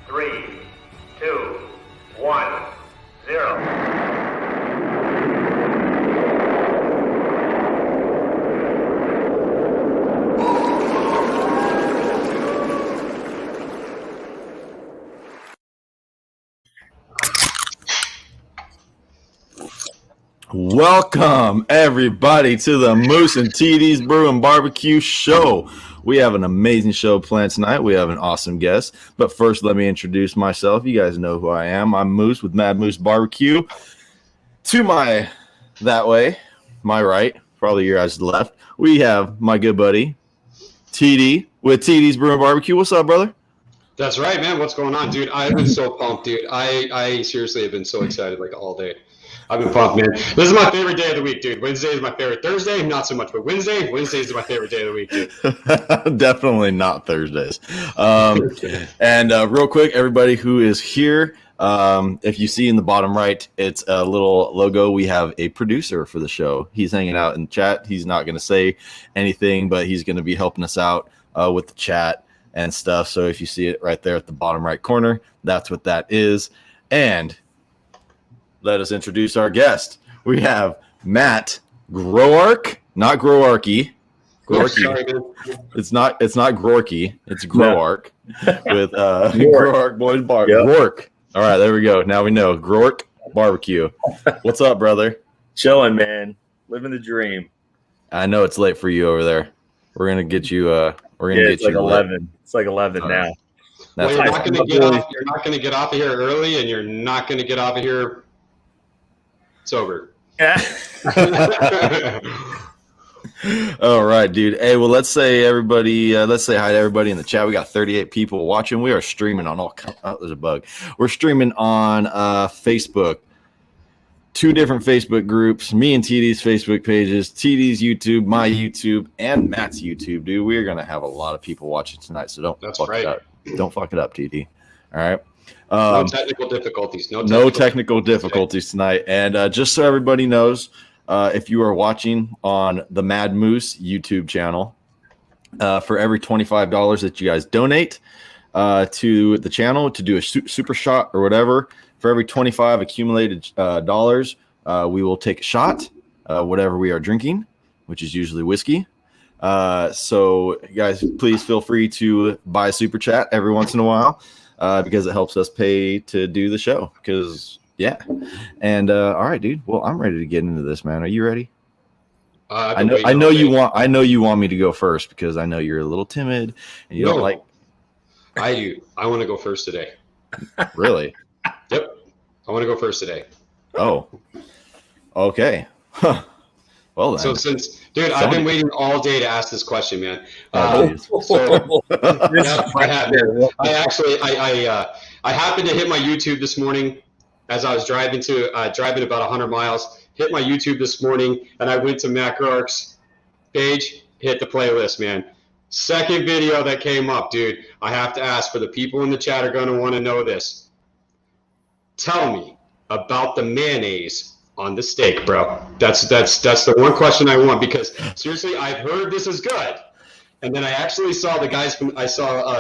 3, 2, 1, 0. Welcome, everybody, to the Moose and TD's Brew and Barbecue show. We have an amazing show planned tonight. We have an awesome guest. But first, let me introduce myself. You guys know who I am. I'm Moose with Mad Moose Barbecue. To my right, probably your guys' left, we have my good buddy, TD, with TD's Brew and Barbecue. What's up, brother? That's right, man. What's going on, dude? I've been so pumped, dude. I seriously have been so excited like all day. I've been pumped, man. This is my favorite day of the week, dude. Wednesday is my favorite. Thursday, not so much, but Wednesday is my favorite day of the week, dude. Definitely not Thursdays. And real quick, everybody who is here, if you see in the bottom right, it's a little logo. We have a producer for the show. He's hanging out in chat. He's not going to say anything, but he's going to be helping us out with the chat and stuff. So if you see it right there at the bottom right corner, that's what that is. And let us introduce our guest. We have Matt Groark, not Groarky. It's not Groarky. It's Groark with Groark Boys Bar. Yep. Groark. All right, there we go. Now we know Groark Barbecue. What's up, brother? Chilling, man. Living the dream. I know it's late for you over there. We're gonna get you. It's like 11. It's like 11 now. Well, you're not going to get off of here early, and you're not going to get off of here sober. All right, dude. Hey, well, let's say hi to everybody in the chat. We got 38 people watching. We are streaming on there's a bug. We're streaming on Facebook. 2 different Facebook groups, me and TD's Facebook pages, TD's YouTube, my YouTube, and Matt's YouTube, dude. We're going to have a lot of people watching tonight, so don't fuck it up. Don't fuck it up, TD. All right? No technical difficulties. No technical difficulties tonight. And just so everybody knows, if you are watching on the Mad Moose YouTube channel, for every $25 that you guys donate to the channel to do a super shot or whatever, for every 25 accumulated dollars, we will take a shot, whatever we are drinking, which is usually whiskey. So you guys, please feel free to buy a super chat every once in a while, because it helps us pay to do the show. Because and all right, dude. Well, I'm ready to get into this, man. Are you ready? I know you want me to go first because I know you're a little timid and you don't like. I do. I want to go first today. Really? Yep. I want to go first today. Oh. Okay. Huh. Well then. So I've been waiting all day to ask this question, man. I have. I happened to hit my YouTube this morning as I was driving about 100 miles. Hit my YouTube this morning, and I went to Matt Groark's page, hit the playlist, man. Second video that came up, dude. I have to ask, for the people in the chat are going to want to know this. Tell me about the mayonnaise on the steak, bro. That's the one question I want, because seriously, I've heard this is good. And then I actually saw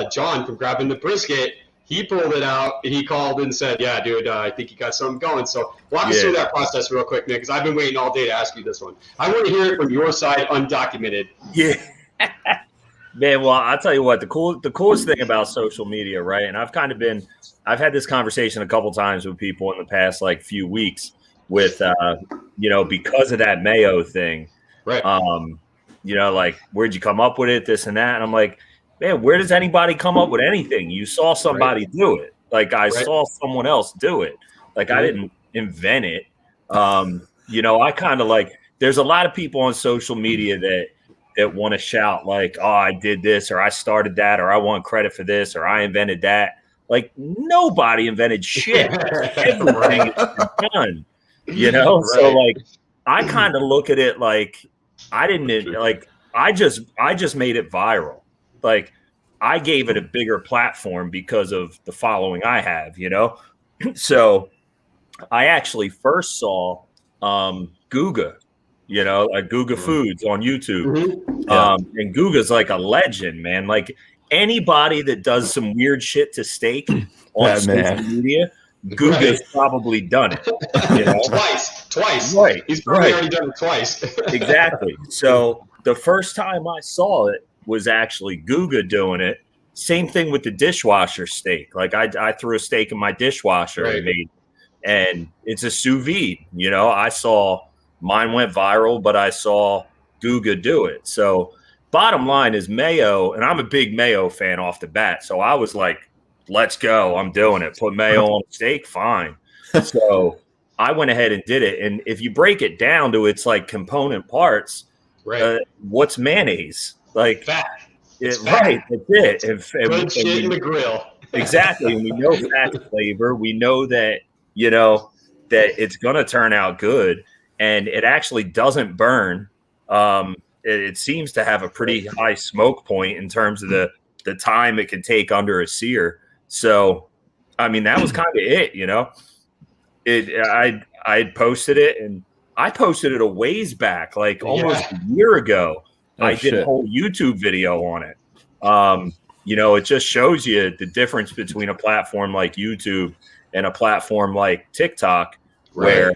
John from Grabbing the Brisket. He pulled it out and he called and said, "Yeah, dude, I think you got something going." So walk us through that process real quick, man, because I've been waiting all day to ask you this one. I want to hear it from your side, undocumented. Yeah. Man, well, I'll tell you what, the coolest thing about social media, right? And I've had this conversation a couple times with people in the past few weeks with because of that Mayo thing. Right. Where'd you come up with it, this and that? And I'm like, man, where does anybody come up with anything? You saw somebody do it. I saw someone else do it. I didn't invent it. I kind of there's a lot of people on social media that want to shout oh, I did this, or I started that, or I want credit for this, or I invented that. Nobody invented shit. Everything is done, Right. So I kind of look at it I didn't I just made it viral. I gave it a bigger platform because of the following I have, So I actually first saw Guga Guga Foods on YouTube. Mm-hmm. Yeah. And Guga's a legend, man. anybody that does some weird shit to steak on social media, Guga's probably done it. You know? Twice. Right. He's probably already done it twice. Exactly. So the first time I saw it was actually Guga doing it. Same thing with the dishwasher steak. Like I threw a steak in my dishwasher and made, and it's a sous vide. You know, I saw mine went viral, but I saw Guga do it. So bottom line is Mayo, and I'm a big Mayo fan off the bat. So I was like, let's go. I'm doing it. Put Mayo on a steak. Fine. So I went ahead and did it. And if you break it down to its like component parts, what's mayonnaise? Like fat. Right. That's it. Good shit in the grill. Exactly. And we know fat's flavor. We know that, you know, that it's going to turn out good. And it actually doesn't burn. It seems to have a pretty high smoke point in terms of the time it can take under a sear. So, I mean, that was kind of it, you know. I posted it, and I posted it a ways back, like almost a year ago. I did a whole YouTube video on it. You know, it just shows you the difference between a platform like YouTube and a platform like TikTok, where,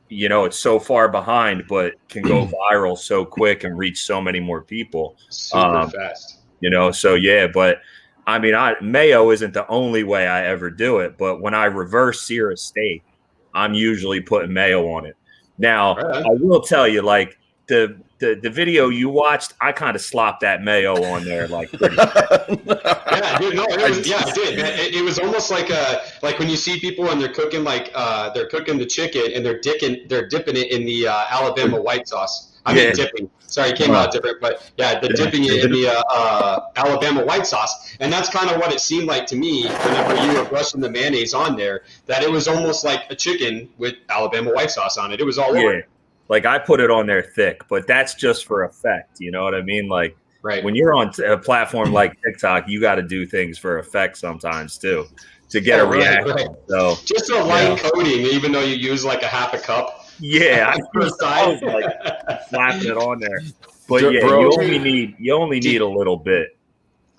you know, it's so far behind, but can go viral so quick and reach so many more people. Super fast. You know, so yeah, but I mean, Mayo isn't the only way I ever do it, but when I reverse sear a steak, I'm usually putting Mayo on it. Now, I will tell you, like the video you watched, I kind of slopped that Mayo on there, like pretty I did. Man. It was almost like when you see people and they're cooking they're cooking the chicken and they're dipping it in the Alabama white sauce. I mean dipping. Sorry, it came out different, but dipping it in the Alabama white sauce, and that's kind of what it seemed like to me whenever you were brushing the mayonnaise on there. That it was almost like a chicken with Alabama white sauce on it. It was all over. Like I put it on there thick, but that's just for effect. You know what I mean? Like when you're on a platform like TikTok, you got to do things for effect sometimes too to get a reaction. So just a light coating, even though you use like a half a cup. Yeah, I was like slapping it on there. But you only need a little bit.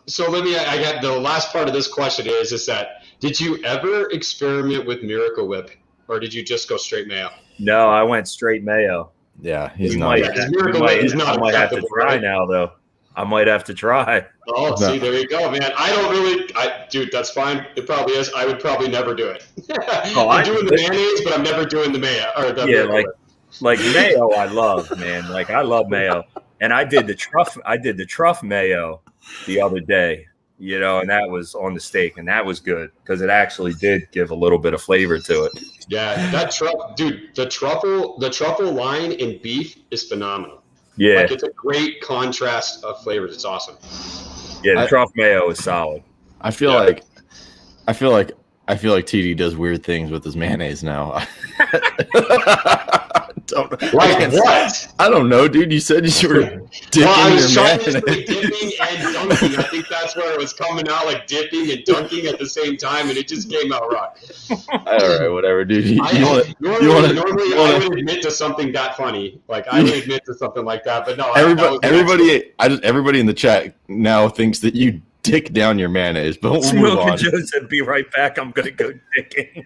So I got the last part of this question is that did you ever experiment with Miracle Whip, or did you just go straight Mayo? No, I went straight Mayo. Yeah, he's not. Miracle Whip is not. I might have to try now, though. I might have to try. Oh, see, there you go, man. I don't really, dude, that's fine. It probably is. I would probably never do it. I'm doing the mayonnaise, but I'm never doing the Mayo. Or the like Mayo, I love, man. Like I love Mayo, and I did the truff Mayo the other day, you know, and that was on the steak, and that was good because it actually did give a little bit of flavor to it. Yeah, that the truffle line in beef is phenomenal. Yeah, like it's a great contrast of flavors. It's awesome. Yeah, the truff Mayo is solid. I feel like TD does weird things with his mayonnaise now. Like what? I don't know, dude. You said you were dipping your mayonnaise. Dipping and dunking. I think that's where it was coming out, like dipping and dunking at the same time, and it just came out wrong. All right, whatever, dude. Normally, I would admit to something that funny. Like I would admit to something like that, but no. Everybody in the chat now thinks that you dick down your mayonnaise, but we'll move on. Joe said, "Be right back. I'm gonna go dicking."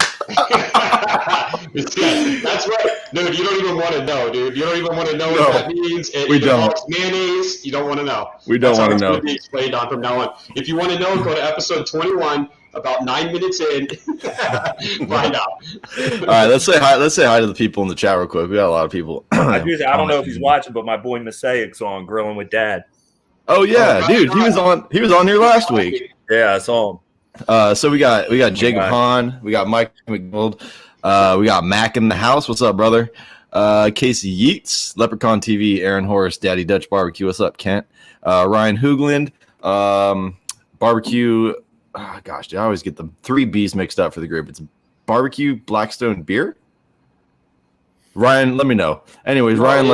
That's right, dude. You don't even want to know, dude. You don't even want to know what that means. We don't. Mayonnaise. You don't want to know. We don't want to know. It's going to be explained on from now on. If you want to know, go to episode 21. About 9 minutes in, find out. All right, let's say hi. Let's say hi to the people in the chat real quick. We got a lot of people. I don't know if he's watching, but my boy Messiah's on Grilling with Dad. Oh yeah, dude, he was on here last week. Yeah, I saw him. So we got Jacob Hahn, we got Mike McDonald, we got Mac in the house. What's up, brother? Casey Yeats, Leprechaun TV, Aaron Horace, Daddy Dutch Barbecue. What's up, Kent? Ryan Hoogland, Barbecue. Oh, gosh, dude, I always get the 3 B's mixed up for the group. It's Barbecue Blackstone Beer. Ryan, let me know. Anyways, Ryan,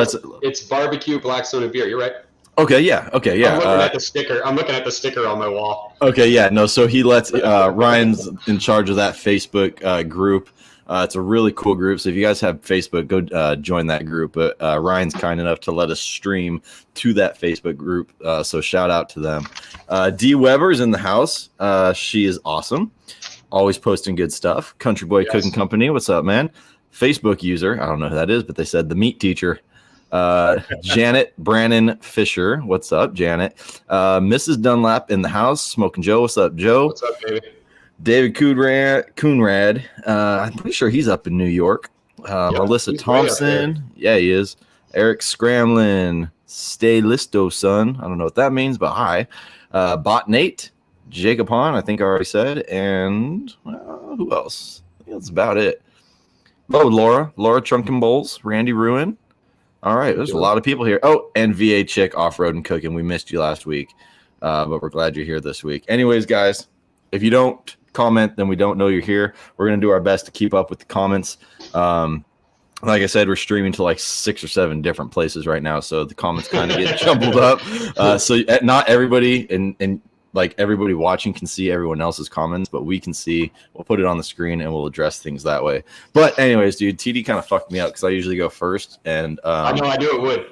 it's Barbecue Blackstone and Beer. You're right. Okay, yeah. I'm looking at the sticker. I'm looking at the sticker on my wall. Okay, yeah. No, so he lets Ryan's in charge of that Facebook group. It's a really cool group. So if you guys have Facebook, go join that group. But Ryan's kind enough to let us stream to that Facebook group. So shout out to them. D Weber's in the house. She is awesome. Always posting good stuff. Country Boy Cooking Company. What's up, man? Facebook user. I don't know who that is, but they said the meat teacher. Janet Brannon Fisher. What's up, Janet? Mrs. Dunlap in the house. Smoking Joe. What's up, Joe? What's up, baby? David Coonrad. I'm pretty sure he's up in New York. Melissa Thompson. Yeah, he is. Eric Scramlin. Stay listo, son. I don't know what that means, but hi. Bot Nate. Jacob Hahn, I think I already said. And who else? I think that's about it. Oh, Laura Trunkin Bowles. Randy Ruin. All right, there's a lot of people here. Oh, and VA Chick Off-Road and Cooking. We missed you last week, but we're glad you're here this week. Anyways, guys, if you don't comment, then we don't know you're here. We're going to do our best to keep up with the comments. Like I said, we're streaming to like 6 or 7 different places right now, so the comments kind of get jumbled up. So not everybody and like everybody watching can see everyone else's comments, but we can see. We'll put it on the screen and we'll address things that way. But anyways, dude, TD kind of fucked me up because I usually go first, and I knew it would.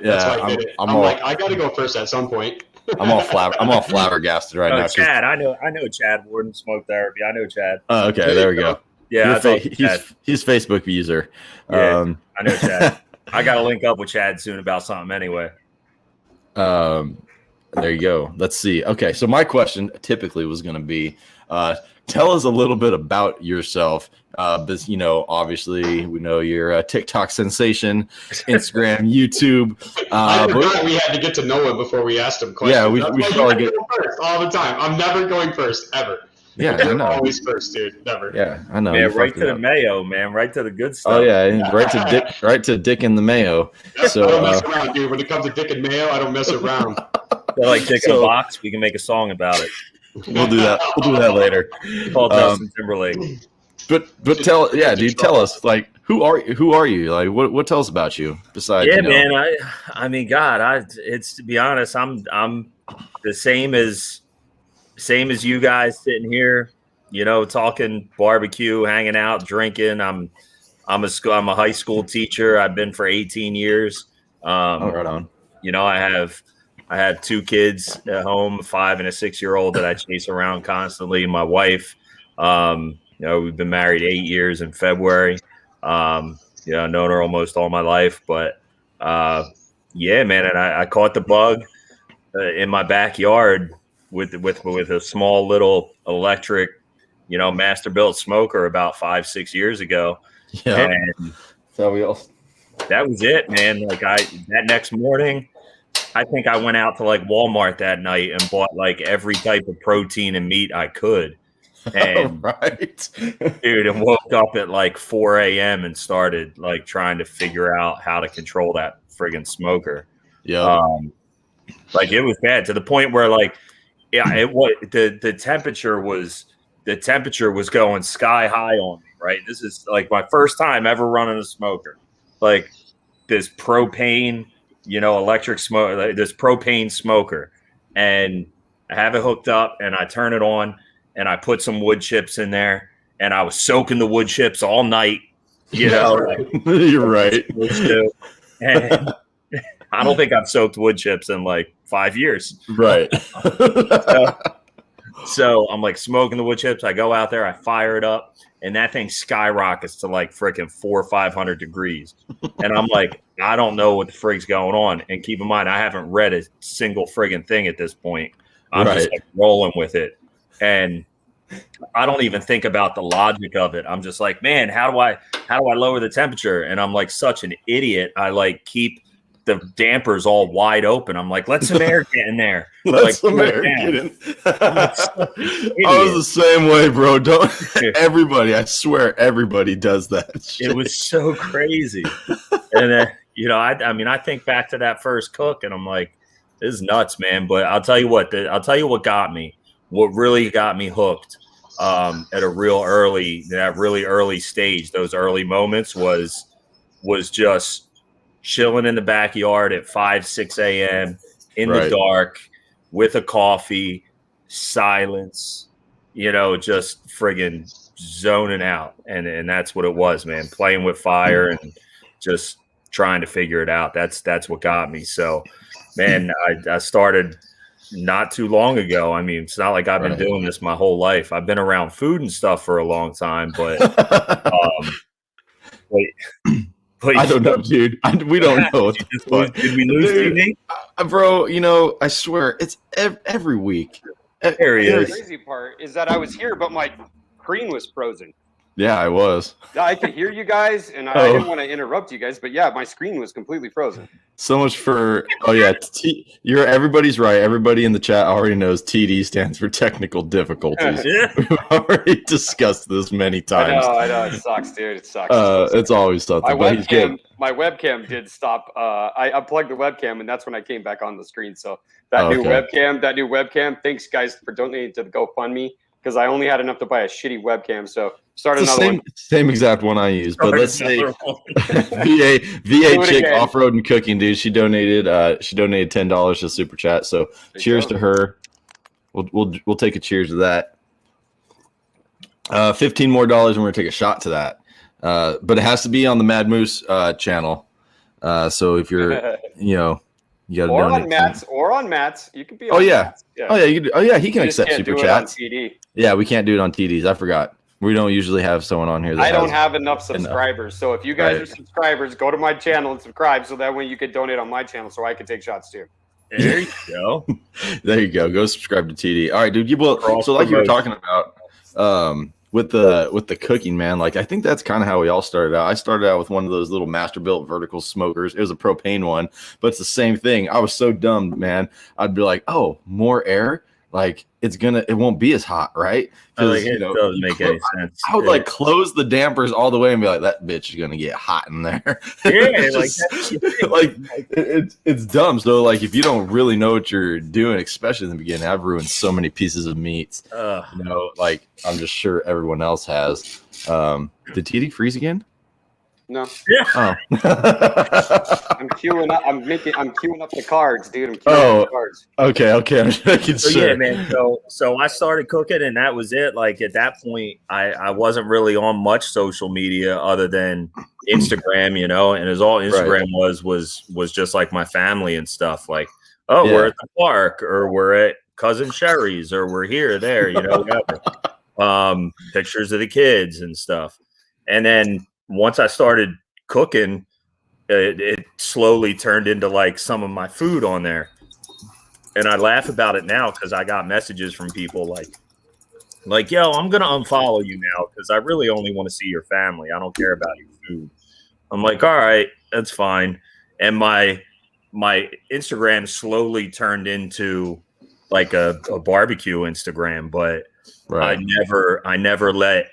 That's why I did it. I'm like, I got to go first at some point. I'm all flabbergasted right now. Chad, I know Chad Warden Smoke Therapy. I know Chad. Oh, okay, there we go. Yeah, he's Facebook user. Yeah, I know Chad. I got to link up with Chad soon about something anyway. There you go. Let's see. Okay, so my question typically was going to be, tell us a little bit about yourself. Because, obviously we know you're a TikTok sensation, Instagram, YouTube. I forgot we had to get to know him before we asked him questions. Yeah, we should probably get first all the time. I'm never going first, ever. Yeah, I know. Always first, dude. Never. Yeah, I know. Man, right to the Mayo, man. Right to the good stuff. Oh yeah, right to Dick and the Mayo. So I don't mess around, dude. When it comes to Dick and Mayo, I don't mess around. They're like Dick in a box. We can make a song about it. We'll do that. We'll do that later. Called Justin Timberlake. But tell us, like, who are you? Like, what tells about you besides? Yeah, man. I mean, God, it's, to be honest, I'm the same as you guys sitting here, talking barbecue, hanging out, drinking. I'm a high school teacher. I've been for 18 years. Right on. I have 2 kids at home, a 5 and a 6-year-old that I chase around constantly. My wife, we've been married 8 years in February. I've known her almost all my life, but yeah, man. And I caught the bug in my backyard with a small little electric, master built smoker about 5-6 years ago. Yeah. And so that was it, man. Like that next morning, I think I went out to like Walmart that night and bought like every type of protein and meat I could. And right. Dude, and woke up at like 4 a.m. and started like trying to figure out how to control that friggin' smoker. Yeah. Like it was bad to the point where like, yeah, it was the temperature was going sky high on me, right? This is like my first time ever running a smoker. Like this propane, electric smoke, like this propane smoker. And I have it hooked up and I turn it on and I put some wood chips in there and I was soaking the wood chips all night, like, you're right. And I don't think I've soaked wood chips in like 5 years. Right. So I'm like smoking the wood chips. I go out there, I fire it up, and that thing skyrockets to like freaking 400 or 500 degrees. And I'm like, I don't know what the frig's going on. And keep in mind, I haven't read a single friggin' thing at this point. I'm just like rolling with it. And I don't even think about the logic of it. I'm just like, man, how do I lower the temperature? And I'm like such an idiot. I like keep the dampers all wide open. I'm like, let some air get in there. Let some air get in. I was the same way, bro. Don't everybody, I swear everybody does that shit. It was so crazy. And then, I think back to that first cook and I'm like, this is nuts, man. But I'll tell you what got me. What really got me hooked at that really early stage, those early moments was just chilling in the backyard at 5-6 a.m. in the dark with a coffee, silence, just friggin' zoning out. And that's what it was, man. Playing with fire and just trying to figure it out. That's what got me. So, man, I started not too long ago. I mean, it's not like I've been doing this my whole life. I've been around food and stuff for a long time, but I don't know, dude. We don't know. Did we lose TV? Bro, I swear it's every week. There he is. The crazy part is that I was here, but my screen was frozen. Yeah, I was. I could hear you guys, and I didn't want to interrupt you guys, but yeah, my screen was completely frozen. So much for everybody's right. Everybody in the chat already knows TD stands for technical difficulties. We've already discussed this many times. I know. It sucks, dude. It sucks. It's always something. My webcam did stop. I unplugged the webcam, and that's when I came back on the screen. So that new webcam. Thanks, guys, for donating to the GoFundMe, because I only had enough to buy a shitty webcam. So start another one. Same exact one I use. But let's say VA chick off-road and cooking, dude. She donated $10 to Super Chat. So cheers to her. We'll take a cheers to that. $15 more, and we're gonna take a shot to that. But it has to be on the Mad Moose channel. So if you're you got to donate. Or on Matt's. You can be on Matt's. Yeah. He can accept Super Chats. TD. Yeah, we can't do it on TDs. I forgot. We don't usually have someone on here. I don't have enough subscribers. So if you guys are subscribers, go to my channel and subscribe, so that way you can donate on my channel, so I can take shots too. There you go. There you go. Go subscribe to TD. All right, dude. So like you were talking about, with the cooking, man, like I think that's kind of how we all started out. I started out with one of those little Masterbuilt vertical smokers. It was a propane one, but it's the same thing. I was so dumb, man. I'd be like, oh, more air, like it won't be as hot, right? It doesn't make any sense. I would like close the dampers all the way and be like, that bitch is gonna get hot in there. Yeah, it's dumb. So like if you don't really know what you're doing, especially in the beginning, I've ruined so many pieces of meats. Like I'm just sure everyone else has. Did TD freeze again? No. Yeah. Oh. I'm queuing up. I'm queuing up the cards, dude. I'm queuing up the cards. Okay. I'm making sure. Yeah, man. So I started cooking, and that was it. Like at that point, I wasn't really on much social media other than Instagram, and as all Instagram was just like my family and stuff. Like, we're at the park, or we're at cousin Sherry's, or we're here, there, whatever. Pictures of the kids and stuff, and then once I started cooking, it slowly turned into like some of my food on there. And I laugh about it now because I got messages from people like, yo, I'm going to unfollow you now because I really only want to see your family. I don't care about your food. I'm like, all right, that's fine. And my Instagram slowly turned into like a barbecue Instagram, but I never let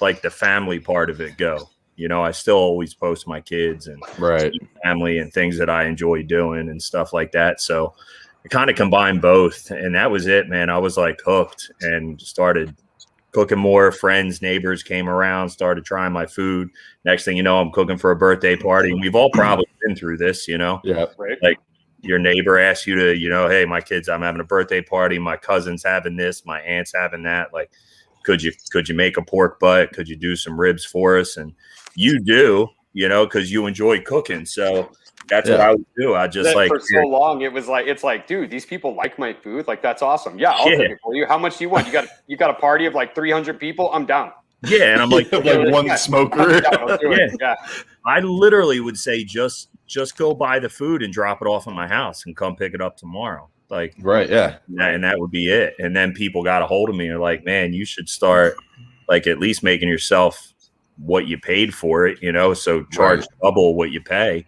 like the family part of it go. I still always post my kids and family and things that I enjoy doing and stuff like that. So I kind of combined both, and that was it, man. I was like hooked and started cooking more. Friends, neighbors came around, started trying my food. Next thing you know, I'm cooking for a birthday party, and we've all probably been through this, Yeah. Right. Like your neighbor asks you to, hey, my kids, I'm having a birthday party. My cousin's having this, my aunt's having that. Like, could you make a pork butt? Could you do some ribs for us? And you do, because you enjoy cooking. So that's what I would do. I just for so long, it's like, dude, these people like my food. Like, that's awesome. Yeah, I'll cook it for you. How much do you want? You got a party of like 300 people? I'm down. Yeah, and I'm like, one smoker. Yeah. I literally would say just go buy the food and drop it off at my house and come pick it up tomorrow. Like, and that would be it. And then people got a hold of me and are like, man, you should start like at least making yourself what you paid for it, so charge double what you pay.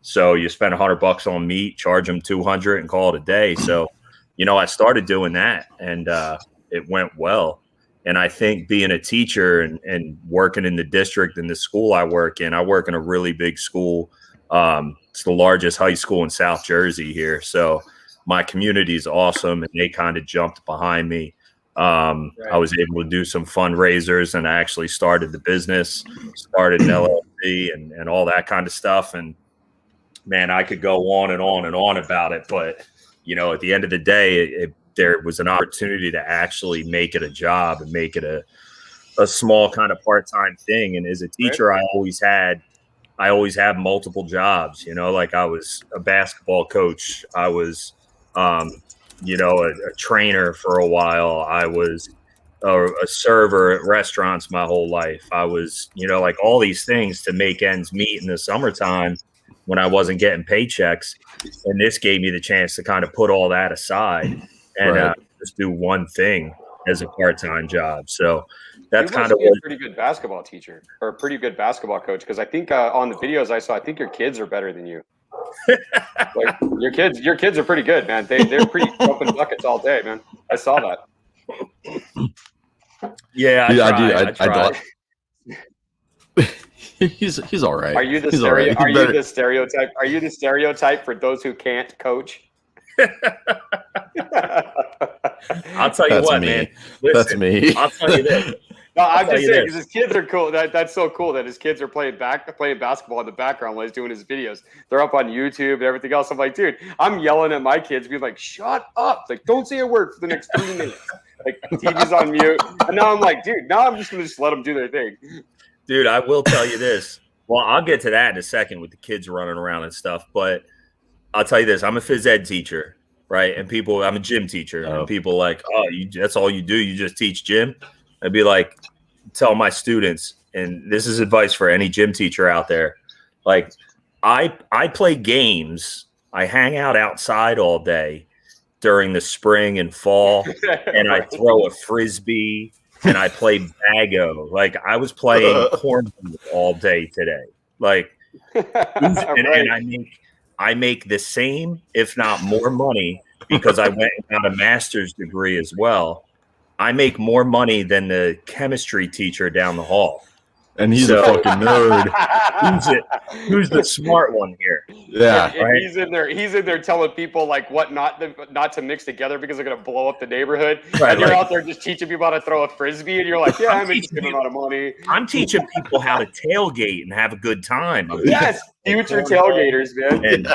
So you spend $100 on meat, charge them $200 and call it a day. So, I started doing that, and it went well. And I think being a teacher and working in the district and the school I work in a really big school. It's the largest high school in South Jersey here. So my community is awesome, and they kind of jumped behind me. I was able to do some fundraisers, and I actually started the business, started an LLC and all that kind of stuff. And man, I could go on and on and on about it, but at the end of the day, there was an opportunity to actually make it a job and make it a small kind of part-time thing. And as a teacher, I always had multiple jobs, like I was a basketball coach. I was, a trainer for a while. I was a server at restaurants my whole life. I was, like all these things to make ends meet in the summertime when I wasn't getting paychecks. And this gave me the chance to kind of put all that aside and just do one thing as a part-time job. So that's kind of a pretty good basketball teacher or a pretty good basketball coach. Because I think on the videos I saw, I think your kids are better than you. Like your kids are pretty good, man. They're pretty jumping buckets all day, man. I saw that. Yeah, I try. He's all right. Are you the stereotype? Are you the stereotype for those who can't coach? I'll tell you what, man. Listen, that's me. I'll tell you this. No, I'm just saying because his kids are cool. That's so cool that his kids are playing basketball in the background while he's doing his videos. They're up on YouTube and everything else. I'm like, dude, I'm yelling at my kids, being like, "Shut up! Like, don't say a word for the next 3 minutes." Like, TV's on mute, and now I'm like, dude, now I'm just gonna let them do their thing. Dude, I will tell you this. Well, I'll get to that in a second with the kids running around and stuff. But I'll tell you this: I'm a phys ed teacher, right? And I'm a gym teacher, and people like, "Oh, that's all you do? You just teach gym?" I'd be like, tell my students, and this is advice for any gym teacher out there. Like, I play games. I hang out outside all day during the spring and fall, and I throw a frisbee and I play bago. Like, I was playing cornhole all day today. Like, and I make the same, if not more money, because I went and got a master's degree as well. I make more money than the chemistry teacher down the hall. And he's a fucking nerd. Who's the smart one here? Yeah, and right? He's in there telling people like what not to mix together because they're gonna blow up the neighborhood. Right, and you're out there just teaching people how to throw a frisbee, and you're like, yeah, I'm making a lot of money. I'm teaching people how to tailgate and have a good time. Yes, future tailgaters, man.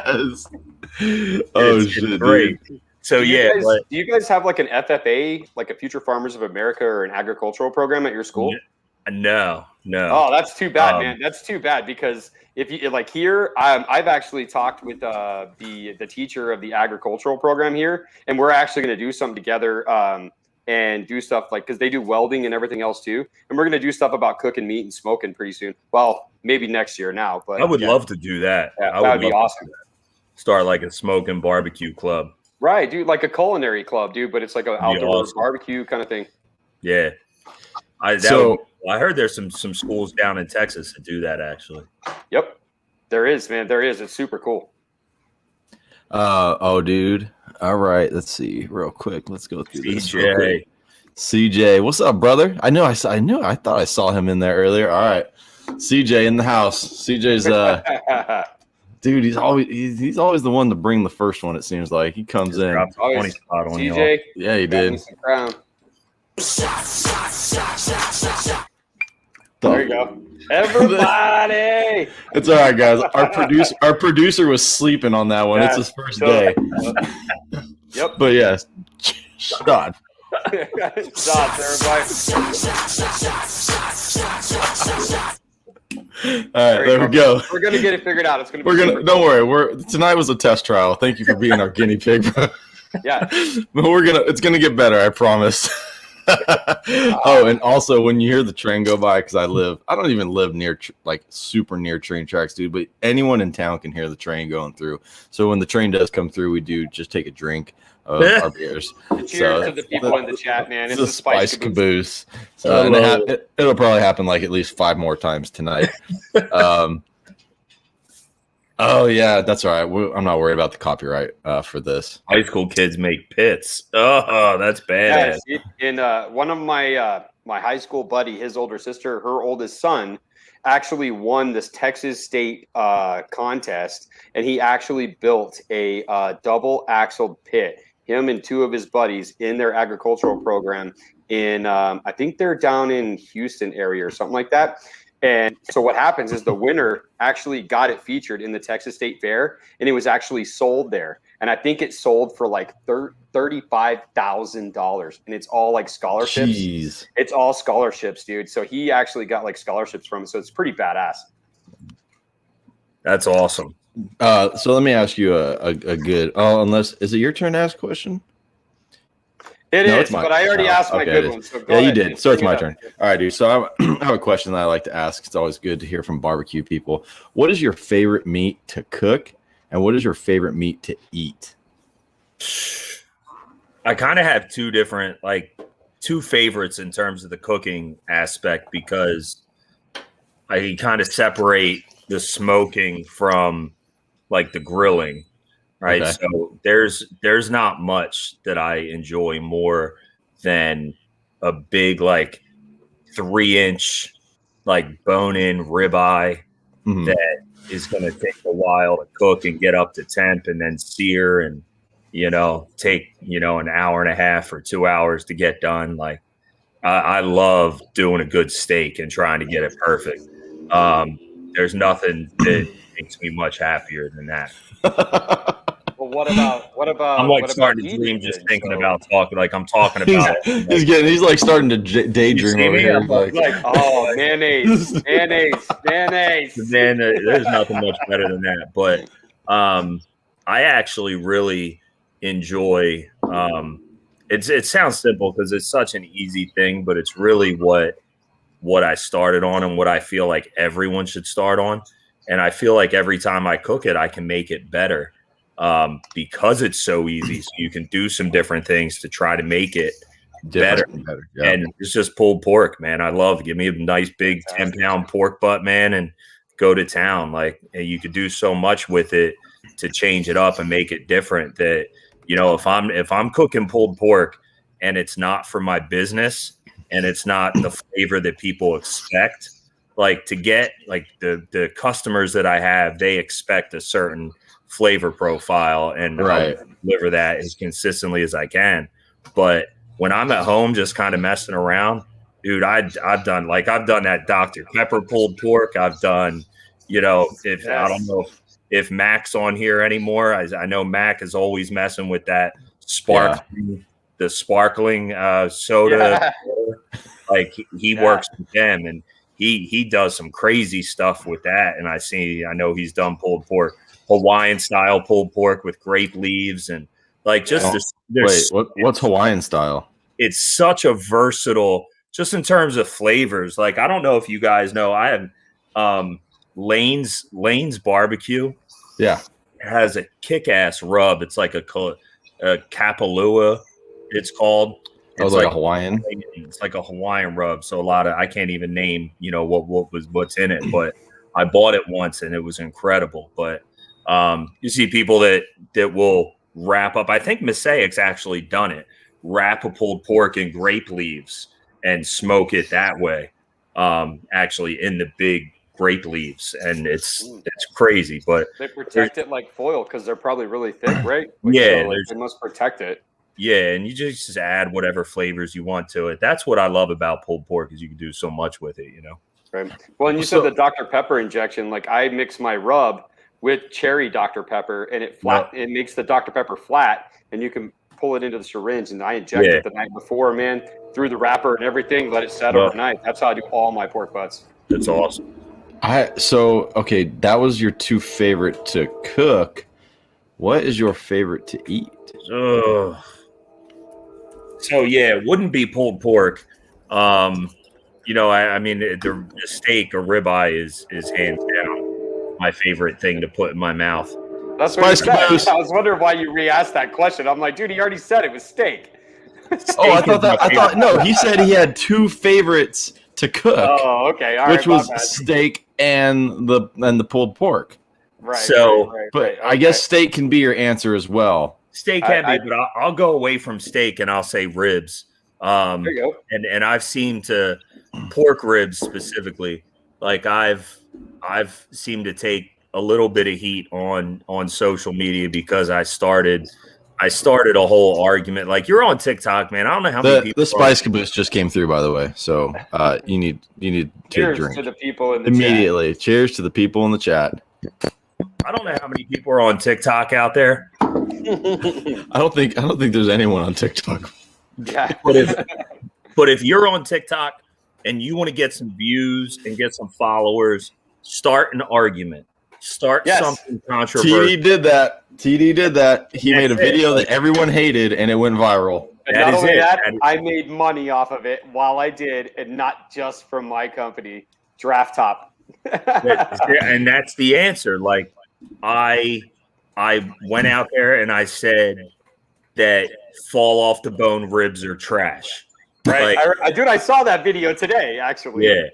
And shit, great. Dude. So do you guys have like an FFA, like a Future Farmers of America, or an agricultural program at your school? No. Oh, that's too bad, man. That's too bad because if you like here, I've actually talked with the teacher of the agricultural program here, and we're actually going to do something together and do stuff like because they do welding and everything else too, and we're going to do stuff about cooking meat and smoking pretty soon. Well, maybe next year now, but I would love to do that. Yeah, that would be awesome. Start like a smoke and barbecue club. Right, dude, like a culinary club, dude, but it's like an outdoor barbecue kind of thing. Yeah. I heard there's some schools down in Texas that do that actually. Yep. There is, man. There is. It's super cool. Dude. All right. Let's see real quick. Let's go through this real quick. CJ, what's up, brother? I thought I saw him in there earlier. All right. CJ in the house. CJ's dude, he's always the one to bring the first one. It seems like he comes in. 20 spot on CJ, yeah, he did. There you go, everybody. It's all right, guys. Our producer was sleeping on that one. It's his first day. Yep. But yeah, shot. Shots, everybody. All right, there we go. We're gonna get it figured out. It's gonna be. Don't worry. Tonight was a test trial. Thank you for being our guinea pig, bro. Yeah. But it's gonna get better. I promise. And also when you hear the train go by, because I don't even live near super near train tracks, dude. But anyone in town can hear the train going through. So when the train does come through, we do just take a drink of our beers. Cheers to the people in the chat, man. It's a spice caboose. So it'll probably happen like at least 5 more times tonight. Oh yeah, that's all right. I'm not worried about the copyright for this. High school kids make pits. Oh, that's badass. In one of my high school buddy, his older sister, her oldest son, actually won this Texas state contest, and he actually built a double axled pit. Him and 2 of his buddies in their agricultural program in I think they're down in Houston area or something like that. And so what happens is the winner actually got it featured in the Texas State Fair, and it was actually sold there. and I think it sold for like $35,000, and it's all like scholarships. Jeez. It's all scholarships, dude. So he actually got like scholarships from it, so it's pretty badass. That's awesome. So let me ask you a good. Oh, unless is it your turn to ask a question? It No, is, it's mine. but I already asked my Okay, good it is. one. So go Yeah, you ahead, did. man. So it's Bring my it turn. up. All right, dude. So I have a question that I like to ask. It's always good to hear from barbecue people. What is your favorite meat to cook, and what is your favorite meat to eat? I kind of have two favorites in terms of the cooking aspect, because I kind of separate the smoking from like the grilling, right? Okay. So there's not much that I enjoy more than a big like 3-inch like bone-in ribeye Mhm. that is going to take a while to cook and get up to temp and then sear and take an hour and a half or 2 hours to get done. Like I love doing a good steak and trying to get it perfect. There's nothing that makes me much happier than that. Well, what about I'm like what starting about to dream eating just then? thinking So- about talking. Like I'm talking about it. He's like starting to You daydream see over me? here. I'm He's like, oh, mayonnaise. Then there's nothing much better than that. But I actually really enjoy. It sounds simple because it's such an easy thing, but it's really what I started on and what I feel like everyone should start on. And I feel like every time I cook it, I can make it better because it's so easy. So you can do some different things to try to make it better. Yeah. And it's just pulled pork, man. I love. Give me a nice big 10-pound pork butt, man, and go to town. Like, and you could do so much with it to change it up and make it different. That if I'm cooking pulled pork and it's not for my business and it's not the flavor that people expect, like to get like the customers that I have, they expect a certain flavor profile, and Right. I'll deliver that as consistently as I can. But when I'm at home just kind of messing around, dude, I've done that Dr. Pepper pulled pork. I've done, I don't know if Mac's on here anymore. I know Mac is always messing with that the sparkling soda. Yeah. Like he works with them, and he does some crazy stuff with that. And I know he's done pulled pork, Hawaiian style pulled pork with grape leaves, and like just what's Hawaiian style? It's such a versatile, just in terms of flavors. Like I don't know if you guys know, I have Lane's barbecue. Yeah, has a kick-ass rub. It's like a Kapalua. It's called. It's like a Hawaiian. It's like a Hawaiian rub. So I can't even name what's in it, but I bought it once and it was incredible. But you see people that will wrap up. I think Mosaic's actually done it. Wrap a pulled pork in grape leaves and smoke it that way. Actually in the big grape leaves, and it's crazy. But they protect it like foil because they're probably really thick, right? Yeah, they must protect it. Yeah, and you just add whatever flavors you want to it. That's what I love about pulled pork, is you can do so much with it, Right. Well, and you said the Dr. Pepper injection. Like I mix my rub with cherry Dr. Pepper, and it makes the Dr. Pepper flat, and you can pull it into the syringe. And I inject it the night before, man, through the wrapper and everything. Let it set overnight. That's how I do all my pork butts. That's awesome. Okay, that was your two favorite to cook. What is your favorite to eat? So it wouldn't be pulled pork. I mean, the steak or ribeye is hands down my favorite thing to put in my mouth. That's what he said. I was wondering why you re-asked that question. I'm like, dude, he already said it was steak. I thought no. He said he had two favorites to cook. Oh, okay. All which right, was steak and the pulled pork. Right. So, right, I guess steak can be your answer as well. Steak can be, but I'll go away from steak and I'll say ribs. There you go. And I've seen to pork ribs specifically. Like I've seemed to take a little bit of heat on social media because I started a whole argument. Like you're on TikTok, man. I don't know how many people. The spice caboose just came through, by the way. So you need to Cheers drink to the people in the immediately. Chat. Cheers to the people in the chat. I don't know how many people are on TikTok out there, I don't think there's anyone on TikTok. Yeah. But if you're on TikTok and you want to get some views and get some followers, start an argument. Start something controversial. TD did that. He made a video that everyone hated, and it went viral. And not only that, I made money off of it while I did, and not just from my company, Draft Top. And that's the answer. Like, I went out there and I said that fall off the bone ribs are trash. Right, like, dude, I saw that video today, actually. Yeah,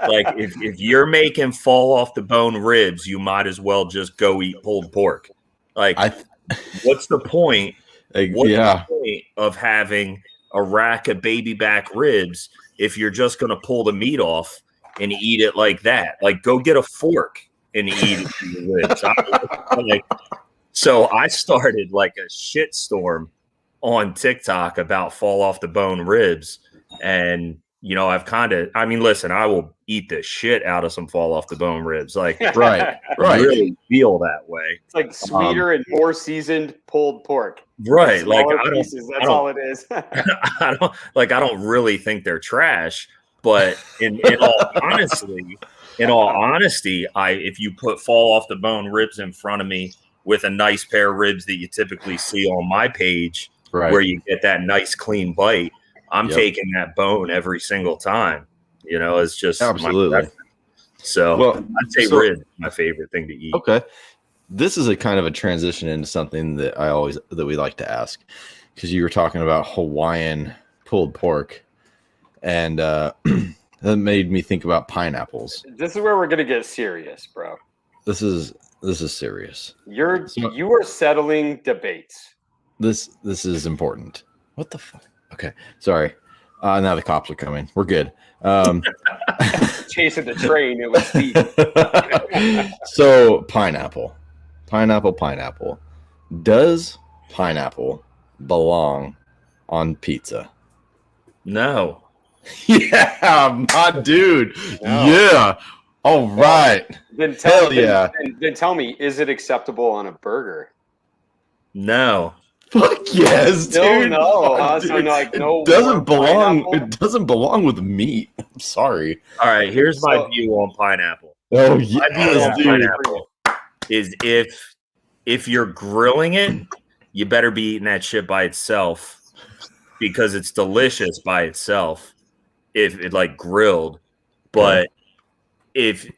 like if you're making fall off the bone ribs, you might as well just go eat pulled pork. Like, what's the point? The point of having a rack of baby back ribs if you're just going to pull the meat off and eat it like that? Like, go get a fork and eat the ribs. So I started like a shitstorm on TikTok about fall off the bone ribs. And, you know, listen, I will eat the shit out of some fall off the bone ribs. Like, right. I really feel that way. It's like sweeter and more seasoned pulled pork. Right. Like, that's all it is. I don't really think they're trash, but in all honesty, if you put fall off the bone ribs in front of me with a nice pair of ribs that you typically see on my page, where you get that nice clean bite, I'm taking that bone every single time. You know, it's just absolutely. So I'd say ribs is my favorite thing to eat. Okay. This is a kind of a transition into something that we like to ask, because you were talking about Hawaiian pulled pork, and that made me think about pineapples. This is where we're gonna get serious, bro. This is serious. You are settling debates. This is important. What the fuck? Okay, sorry. Now the cops are coming. We're good. Chasing the train. It was Steve. So pineapple. Does pineapple belong on pizza? No. Yeah, my dude. No. Yeah. All right. Then tell me, is it acceptable on a burger? No. Fuck yes, dude. No. Oh, dude. So no. It doesn't belong. Pineapple? It doesn't belong with meat. I'm sorry. All right. Here's my view on pineapple. Oh yeah. My view on pineapple is if you're grilling it, you better be eating that shit by itself, because it's delicious by itself if it like grilled. But if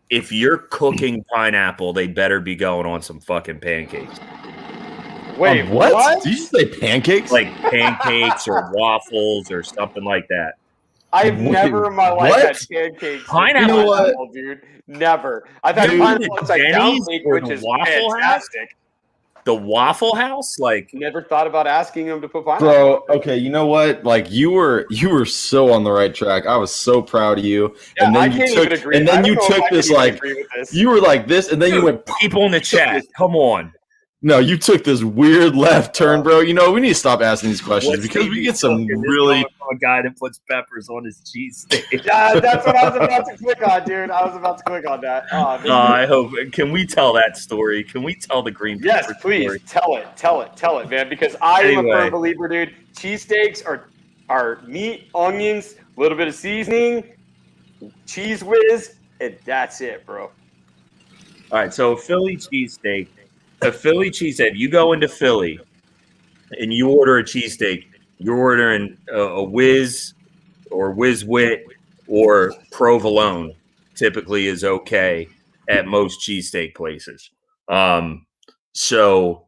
you're cooking pineapple, they better be going on some fucking pancakes. Wait, what? Did you say pancakes? Like pancakes or waffles or something like that. I've never in my life had pancakes. Pineapple, dude. Never. I've had pineapple upside down cake, which is fantastic. The Waffle House, like, never thought about asking him to put pineapple. Bro, okay, you know what? Like, you were so on the right track. I was so proud of you. Yeah, and then I can't even agree. And then you took this like you were like this, and then you went. People in the chat, come on. No, you took this weird left turn, bro. You know, we need to stop asking these questions because we get some really a guy that puts peppers on his cheesesteak. Yeah, that's what I was about to click on, dude. I was about to click on that. I hope. Can we tell that story? Can we tell the green pepper Yes, please story? Tell it, man. Because I am a firm believer, dude. Cheesesteaks are meat, onions, a little bit of seasoning, cheese whiz, and that's it, bro. All right, so a Philly cheesesteak. A Philly cheesesteak. You go into Philly and you order a cheesesteak. You're ordering a whiz or whiz wit or provolone. Typically is okay at most cheesesteak places. So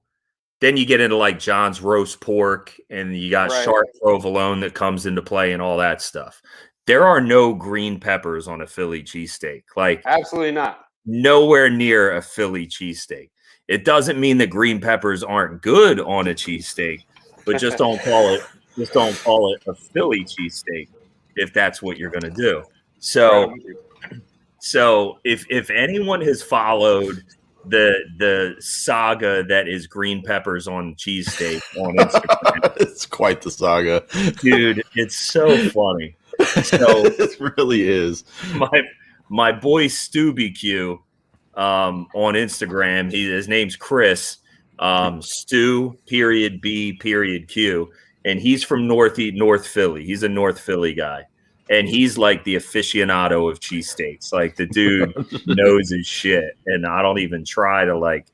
then you get into like John's roast pork, and you got sharp provolone that comes into play and all that stuff. There are no green peppers on a Philly cheesesteak. Like, absolutely not. Nowhere near a Philly cheesesteak. It doesn't mean that green peppers aren't good on a cheesesteak, but just don't call it a Philly cheesesteak if that's what you're going to do. So if anyone has followed the saga that is green peppers on cheesesteak on Instagram, it's quite the saga, dude. It's so funny. So it really is. My boy Stu BBQ. On Instagram, his name's Chris. Stu, period B, period Q. And he's from North Philly. He's a North Philly guy. And he's like the aficionado of cheesesteaks. Like the dude knows his shit. And I don't even try to like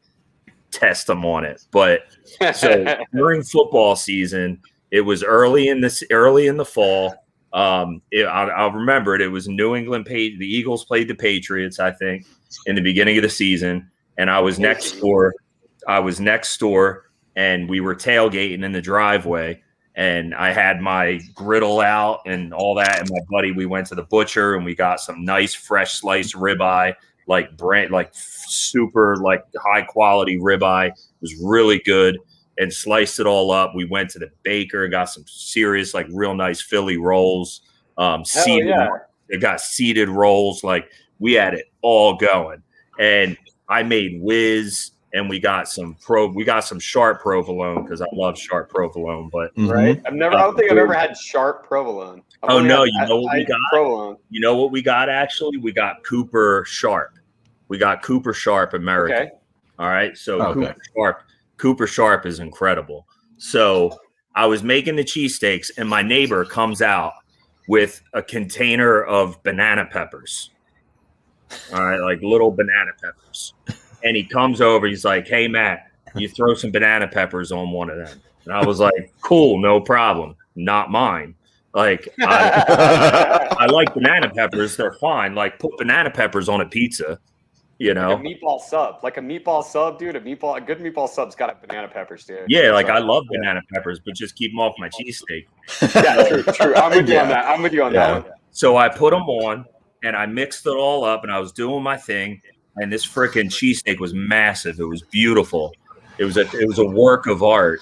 test him on it. But so during football season, it was early in the fall. I'll remember it. It was New England. The Eagles played the Patriots, I think, in the beginning of the season. And I was next door. And we were tailgating in the driveway. And I had my griddle out and all that. And my buddy, we went to the butcher and we got some nice fresh sliced ribeye, like super like high quality ribeye. It was really good, and sliced it all up. We went to the baker and got some serious, like real nice Philly rolls. Seeded. Yeah. It got seeded rolls. Like we had it all going. And I made whiz. And we got some sharp provolone because I love sharp provolone. But right, I don't think I've ever had sharp provolone. You know what we got? Provolone. You know what we got? Actually, we got Cooper Sharp. We got Cooper Sharp American. Okay. All right, so Cooper Sharp is incredible. So I was making the cheesesteaks, and my neighbor comes out with a container of banana peppers. All right, like little banana peppers. And he comes over. He's like, "Hey, Matt, you throw some banana peppers on one of them." And I was like, "Cool, no problem. Not mine. Like, I like banana peppers. They're fine. Like, put banana peppers on a pizza, you know." Like a meatball sub, dude. A good meatball sub's got banana peppers, dude. Yeah, like I love banana peppers, but just keep them off my cheesesteak. Yeah, true. I'm with you on that. I'm with you on that one. So I put them on, and I mixed it all up, and I was doing my thing. And this freaking cheesesteak was massive. It was beautiful. It was a work of art.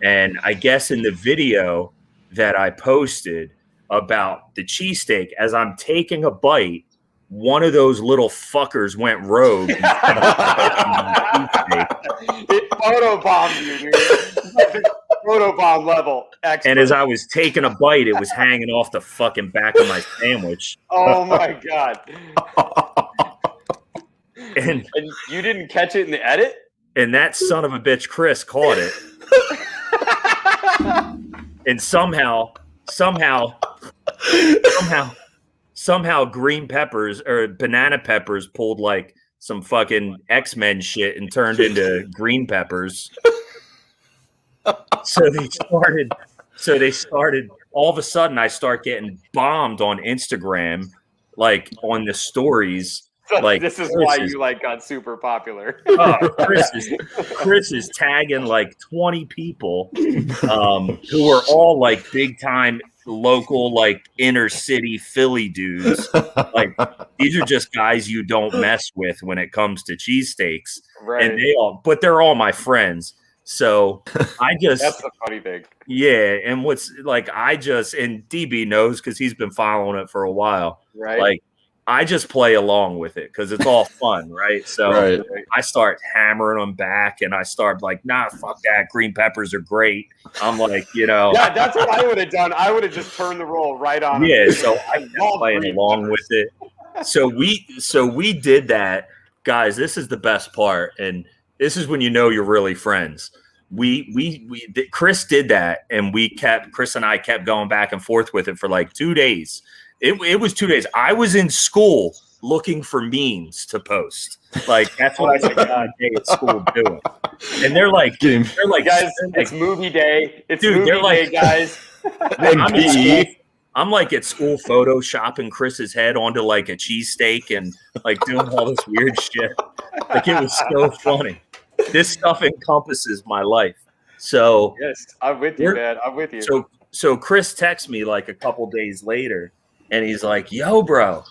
And I guess in the video that I posted about the cheesesteak, as I'm taking a bite, one of those little fuckers went rogue. It photobombed you, dude. Photobomb level. Expert. And as I was taking a bite, it was hanging off the fucking back of my sandwich. Oh my God. And you didn't catch it in the edit? And that son of a bitch, Chris, caught it. And somehow green peppers or banana peppers pulled like some fucking X-Men shit and turned into green peppers. So they started all of a sudden I start getting bombed on Instagram, like on the stories. Like this is why you got super popular. Chris is tagging like 20 people who are all like big time local, like inner city Philly dudes. Like these are just guys you don't mess with when it comes to cheesesteaks. Right. And they're all my friends. So that's the funny thing. Yeah. And and DB knows because he's been following it for a while. Right. Like I just play along with it because it's all fun, right? So I start hammering them back and I start like, nah, fuck that. Green peppers are great. I'm like, Yeah, that's what I would have done. I would have just turned the roll right on. Yeah, so I kept playing along with it. So we did that. Guys, this is the best part. And this is when you know you're really friends. Chris did that and Chris and I kept going back and forth with it for like 2 days. It was 2 days. I was in school looking for memes to post. Like that's what I spent my day at school doing. And they're like, guys, it's movie day. It's movie day, guys. I'm like at school photoshopping Chris's head onto like a cheesesteak and like doing all this weird shit. Like it was so funny. This stuff encompasses my life. So yes, I'm with you, man. I'm with you. So Chris texts me like a couple days later. And he's like, "Yo, bro,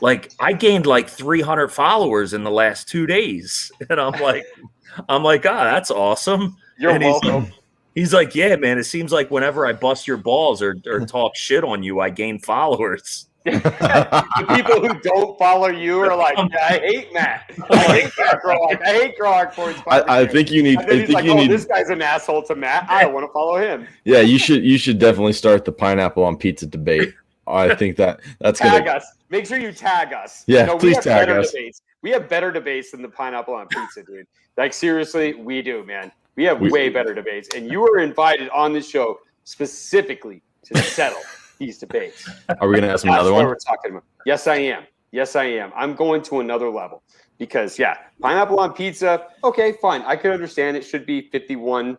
like I gained like 300 followers in the last 2 days." And I'm like, that's awesome. You're welcome. He's like, "Yeah, man, it seems like whenever I bust your balls or talk shit on you, I gain followers." The people who don't follow you are like, I hate Matt. I hate Matt Groark. I hate Groark for his I think you need. This guy's an asshole to Matt. I don't want to follow him. Yeah, you should definitely start the pineapple on pizza debate. I think that's Tag gonna. us. Make sure you tag us. Yeah, No, please tag us. Debates. We have better debates than the pineapple on pizza, dude. Like seriously, we do, man. We have way better debates, and you are invited on this show specifically to settle these debates. Are we gonna ask another one? That's what we're talking about. Yes, I am. Yes, I am. I'm going to another level because pineapple on pizza. Okay, fine. I could understand it should be 51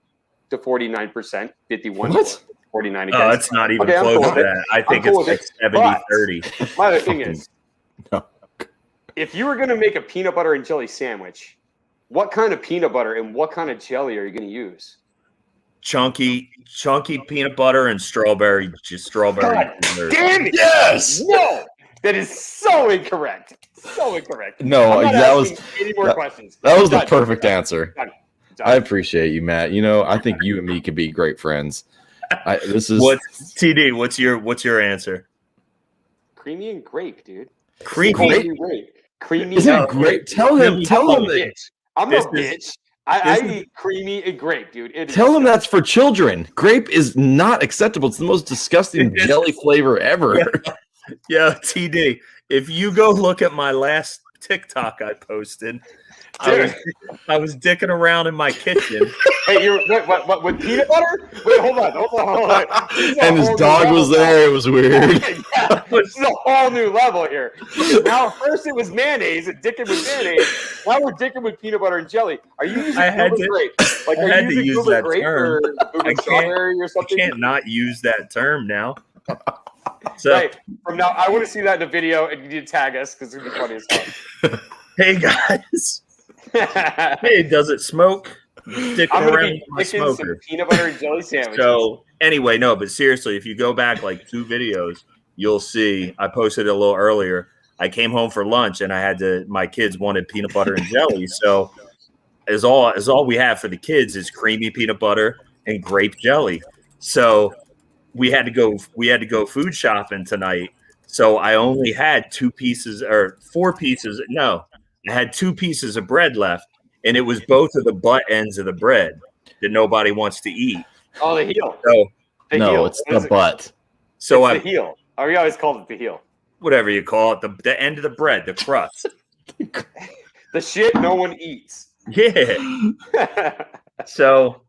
to 49%. 51 to 49 against. Oh, it's not even Okay, close cool to that. I think it's like 70-30. My other thing is, No. if you were going to make a peanut butter and jelly sandwich, what kind of peanut butter and what kind of jelly are you going to use? Chunky peanut butter and strawberry. God damn it! Yes. No, that is so incorrect. So incorrect. No, I'm not that was asking any more questions. that was the Done. perfect answer. Done. I appreciate you, Matt. You know, I think you and me could be great friends. This is What's TD? What's your answer? Creamy and grape, dude. Creamy. Creamy. Isn't it great? Tell him that. I'm a This bitch. I eat creamy and grape, dude. Tell him that's for children. Grape is not acceptable. It's the most disgusting jelly flavor ever. Yeah, TD. If you go look at my last TikTok I posted, I was dicking around in my kitchen. Hey, what with peanut butter? Wait, hold on. And his dog was there. It was weird. Yeah, this is a whole new level here. Now, first it was mayonnaise and dicking with mayonnaise. Now we're dicking with peanut butter and jelly. Are you using grape? Like, I had to use that term. Or strawberry or something? I can't not use that term now. So, right, from now, I want to see that in a video, and you need to tag us because it's gonna be funny as fuck. hey guys. Hey, does it smoke? Stick I'm around gonna be with my picking some smoker. peanut butter and jelly sandwiches. So anyway, no, but seriously, if you go back like 2 videos, you'll see I posted it a little earlier. I came home for lunch and my kids wanted peanut butter and jelly. So as all we have for the kids is creamy peanut butter and grape jelly. So we had to go food shopping tonight. So I only had 4 pieces. No, I had 2 pieces of bread left, and it was both of the butt ends of the bread that nobody wants to eat. Oh, the heel. So heel. It's the butt. So it's the heel. Oh, we always called it the heel. Whatever you call it, the end of the bread, the crust. The shit no one eats. Yeah. So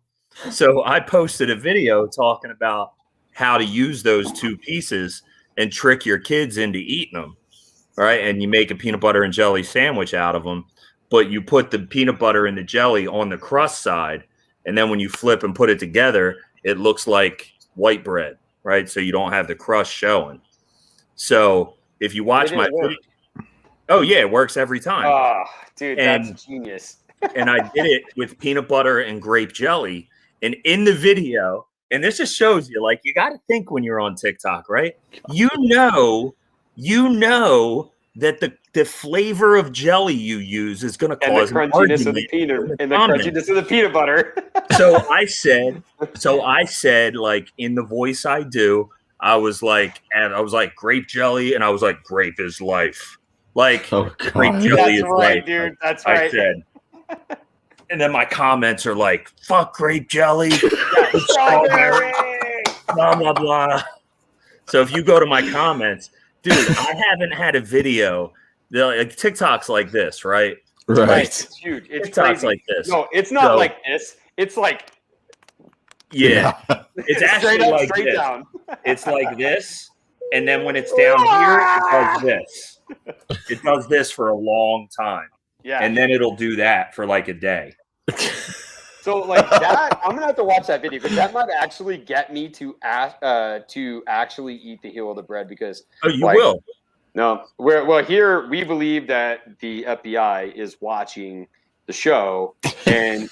I posted a video talking about how to use those 2 pieces and trick your kids into eating them. Right. And you make a peanut butter and jelly sandwich out of them, but you put the peanut butter and the jelly on the crust side. And then when you flip and put it together, it looks like white bread. Right. So you don't have the crust showing. So if you watch my video, oh yeah, it works every time. Oh, dude, that's genius. And I did it with peanut butter and grape jelly. And in the video, and this just shows you, like, you got to think when you're on TikTok, right? You know that the flavor of jelly you use is going to cause the crunchiness of the peanut and the crunchiness of the peanut butter. So I said, like, in the voice I do, I was like, grape jelly, and I was like, grape is life. Like, grape jelly is life. Dude. That's right. I said. And then my comments are like, fuck grape jelly. Strawberry. Blah, blah, blah. So if you go to my comments, dude, I haven't had a video. Like, TikTok's like this, right? Right. It's huge. It's TikTok's crazy. like this. No, it's not like this. It's like yeah. It's actually straight up, like straight this. down. It's like this, and then when it's down here, it does this. It does this for a long time. Yeah. And then it'll do that for like a day. So like that, I'm gonna have to watch that video because that might actually get me to actually eat the heel of the bread because you will. No, here we believe that the FBI is watching the show, and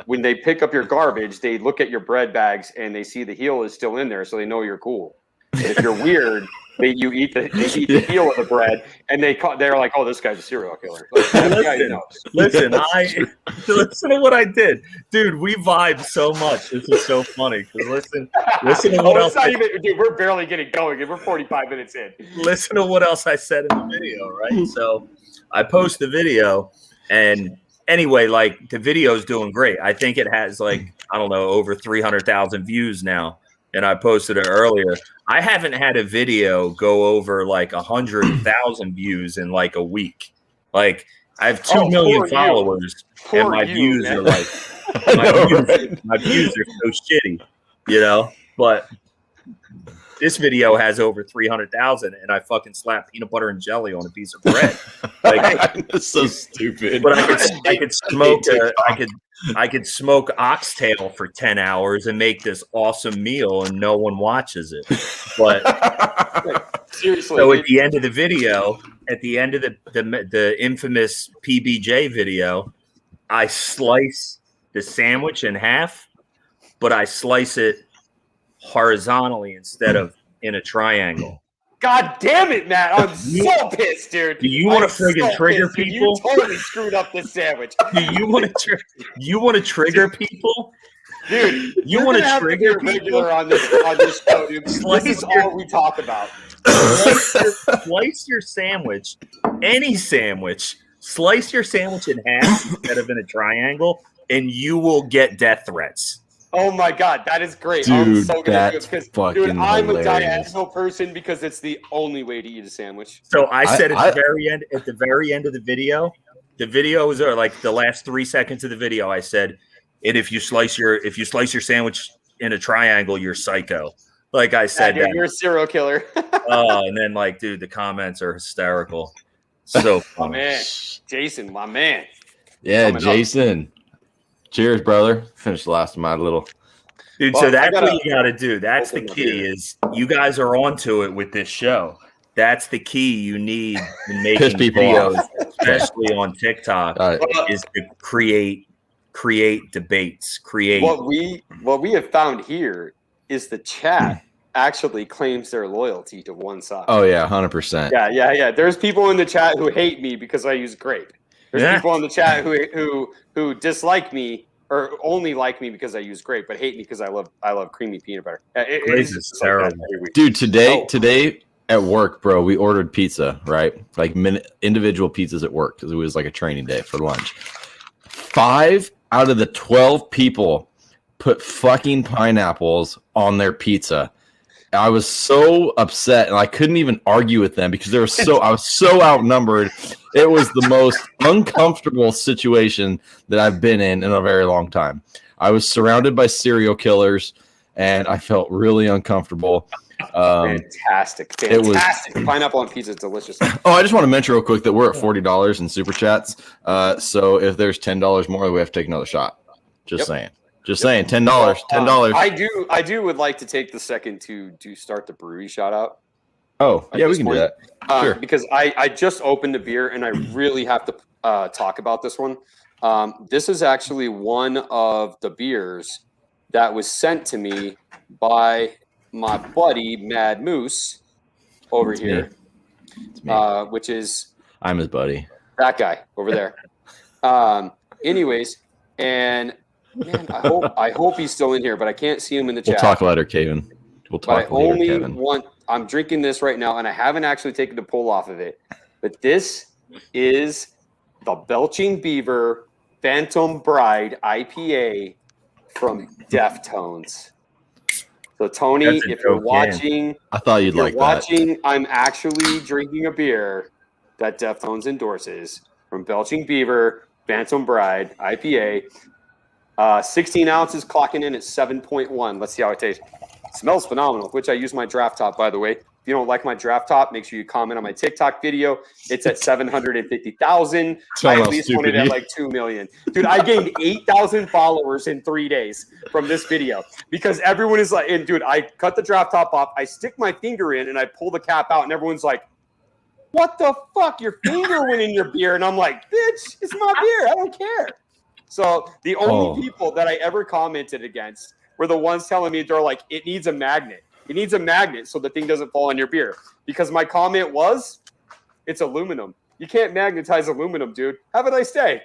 when they pick up your garbage, they look at your bread bags and they see the heel is still in there, so they know you're cool. And if you're weird, they eat the heel of the bread, and they're like, "Oh, this guy's a serial killer." Like, listen to what I did, dude. We vibe so much. This is so funny. Listen to what else. Dude, we're barely getting going, and we're 45 minutes in. Listen to what else I said in the video, right? So I post the video, and anyway, like, the video is doing great. I think it has, like, I don't know, over 300,000 views now. And I posted it earlier. I haven't had a video go over like 100,000 views in like a week. Like I have 2 million followers, and my views are like my views are so shitty, you know. But this video has over 300,000, and I fucking slap peanut butter and jelly on a piece of bread. Like That's so stupid. But I could smoke oxtail for 10 hours and make this awesome meal, and no one watches it. But seriously, so at the end of the video, at the end of the infamous PB&J video, I slice the sandwich in half, but I slice it horizontally instead of in a triangle. God damn it, Matt! I'm so pissed, dude. Do you want to friggin' trigger people? You totally screwed up this sandwich. Do you want to trigger people? Dude, you want to trigger people on this show, dude. This is all we talk about. Slice your sandwich, any sandwich. Slice your sandwich in half instead of in a triangle, and you will get death threats. Oh my God, that is great. Dude, I'm so that's fucking dude, I'm hilarious. a diagonal person because it's the only way to eat a sandwich. So I said at the very end of the video is like the last 3 seconds of the video, I said, and if you slice your sandwich in a triangle, you're psycho. Like I said, dude, you're a serial killer. And then like, dude, the comments are hysterical. So funny. My man, Jason, my man. Yeah, Jason. Cheers, brother. Finish the last of my little. Dude, so that's what you got to do. That's the key is you guys are onto it with this show. That's the key you need in making videos, especially on TikTok, is to create debates, What we have found here is the chat actually claims their loyalty to one side. Oh, yeah, 100%. Yeah. There's people in the chat who hate me because I use grape. There's people in the chat who dislike me or only like me because I use grape, but hate me because I love creamy peanut butter. It's terrible. Dude, today at work, bro, we ordered pizza, right? Like individual pizzas at work because it was like a training day for lunch. 5 out of the 12 people put fucking pineapples on their pizza. I was so upset, and I couldn't even argue with them because I was so outnumbered. It was the most uncomfortable situation that I've been in a very long time. I was surrounded by serial killers, and I felt really uncomfortable. Fantastic. It was pineapple on pizza is delicious. Oh, I just want to mention real quick that we're at $40 in super chats. So if there's $10 more, we have to take another shot. Just saying. Just saying, $10. $10. I do would like to take the second to start the brewery shout out. Oh, yeah, we can do that. Sure. Because I just opened a beer and I really have to talk about this one. This is actually one of the beers that was sent to me by my buddy Mad Moose over here, which is I'm his buddy. That guy over there. Anyways, and man, I hope he's still in here, but I can't see him in the chat. We'll talk later, Kevin. I'm drinking this right now, and I haven't actually taken the pull off of it. But this is the Belching Beaver Phantom Bride IPA from Deftones. So Tony, if you're watching, I thought you'd like that. I'm actually drinking a beer that Deftones endorses from Belching Beaver Phantom Bride IPA. 16 ounces, clocking in at 7.1. Let's see how it tastes. It smells phenomenal, which I use my draft top, by the way. If you don't like my draft top, make sure you comment on my TikTok video. It's at 750,000. I at least want it at like 2 million. Dude, I gained 8,000 followers in 3 days from this video because everyone is like, and dude, I cut the draft top off. I stick my finger in and I pull the cap out and everyone's like, what the fuck? Your finger went in your beer. And I'm like, bitch, it's my beer. I don't care. So the only people that I ever commented against were the ones telling me they're like, it needs a magnet. It needs a magnet so the thing doesn't fall on your beer. Because my comment was, it's aluminum. You can't magnetize aluminum, dude. Have a nice day.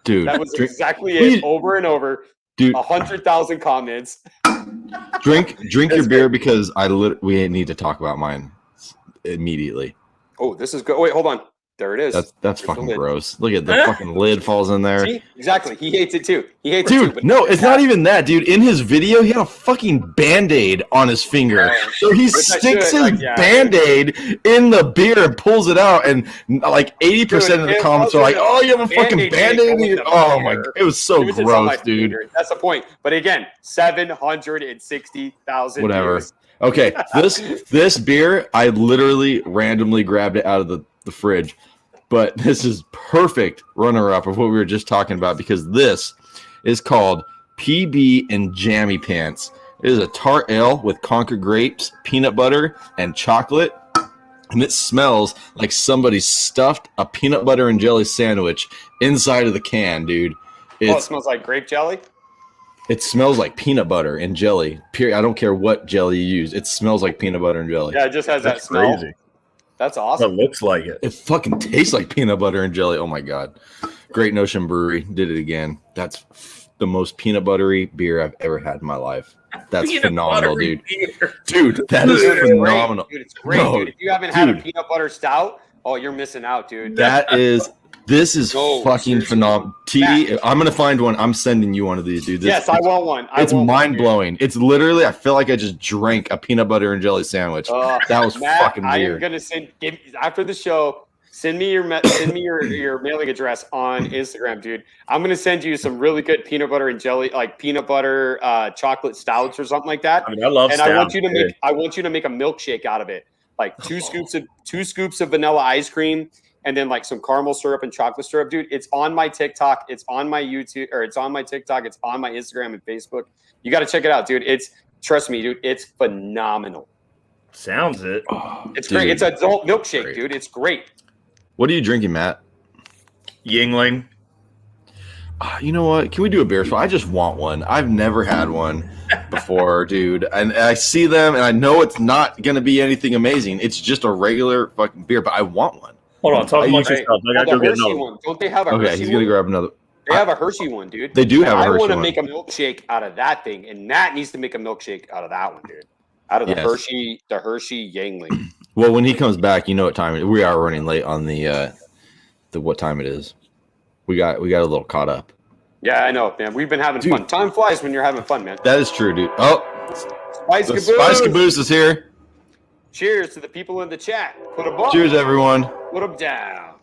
Dude. That was exactly it over and over. Dude. 100,000 comments. Drink your beer because we need to talk about mine immediately. Oh, this is good. Wait, hold on. There it is. That's There's fucking the lid. gross. Look at the fucking lid falls in there. See? Exactly. He hates it too. He hates Dude, it too. But no, it's not even that, dude. In his video, he had a fucking Band-Aid on his finger. So he sticks his Band-Aid in the beer and pulls it out, and like 80% of the comments are like, oh, you have a fucking Band-Aid in your... Oh, my God. It was so gross, dude. That's the point. But again, 760,000 Whatever. views. Okay, this beer, I literally randomly grabbed it out of the fridge. But this is perfect runner-up of what we were just talking about, because this is called PB and Jammy Pants. It is a tart ale with Concord grapes, peanut butter, and chocolate. And it smells like somebody stuffed a peanut butter and jelly sandwich inside of the can, dude. It smells like grape jelly? It smells like peanut butter and jelly. Period. I don't care what jelly you use. It smells like peanut butter and jelly. Yeah, it just has that smell. Crazy. That's awesome. It looks like it. It fucking tastes like peanut butter and jelly. Oh, my God. Great Notion Brewery did it again. That's the most peanut buttery beer I've ever had in my life. That's phenomenal, dude. Beer. Dude, that is phenomenal. Dude, it's great, dude. If you haven't had a peanut butter stout, oh, you're missing out, dude. This is fucking phenomenal. TD, I'm going to find one. I'm sending you one of these, dude. Yes, I want one. It's mind-blowing. It's literally, I feel like I just drank a peanut butter and jelly sandwich. That was Matt, fucking weird. I am going to send, after the show, send me your mailing address on Instagram, dude. I'm going to send you some really good peanut butter and jelly, like peanut butter chocolate stouts or something like that. I mean, I love and stout. I want you to make a milkshake out of it. Like two scoops of vanilla ice cream, and then like some caramel syrup and chocolate syrup, dude. It's on my TikTok. It's on my YouTube, or it's on my TikTok. It's on my Instagram and Facebook. You got to check it out, dude. Trust me, dude. It's phenomenal. Sounds it. It's great. It's an adult milkshake, dude. It's great. What are you drinking, Matt? Yingling. You know what? Can we do a beer swap? I just want one. I've never had one before, dude. And I see them, and I know it's not going to be anything amazing. It's just a regular fucking beer, but I want one. Hold on, talk about yourself. I gotta go get another one. Don't they have a Hershey Okay, he's gonna grab another. They have a Hershey one, dude. They do have a Hershey one. I want to make a milkshake out of that thing, and Nat needs to make a milkshake out of that one, dude. Out of the Hershey Yangling. Well, when he comes back, you know what time it is. We are running late on the what time it is. We got a little caught up. Yeah, I know, man. We've been having fun. Time flies when you're having fun, man. That is true, dude. Oh, Spice Caboose is here. Cheers to the people in the chat. Put them up. Cheers, everyone. Put them down.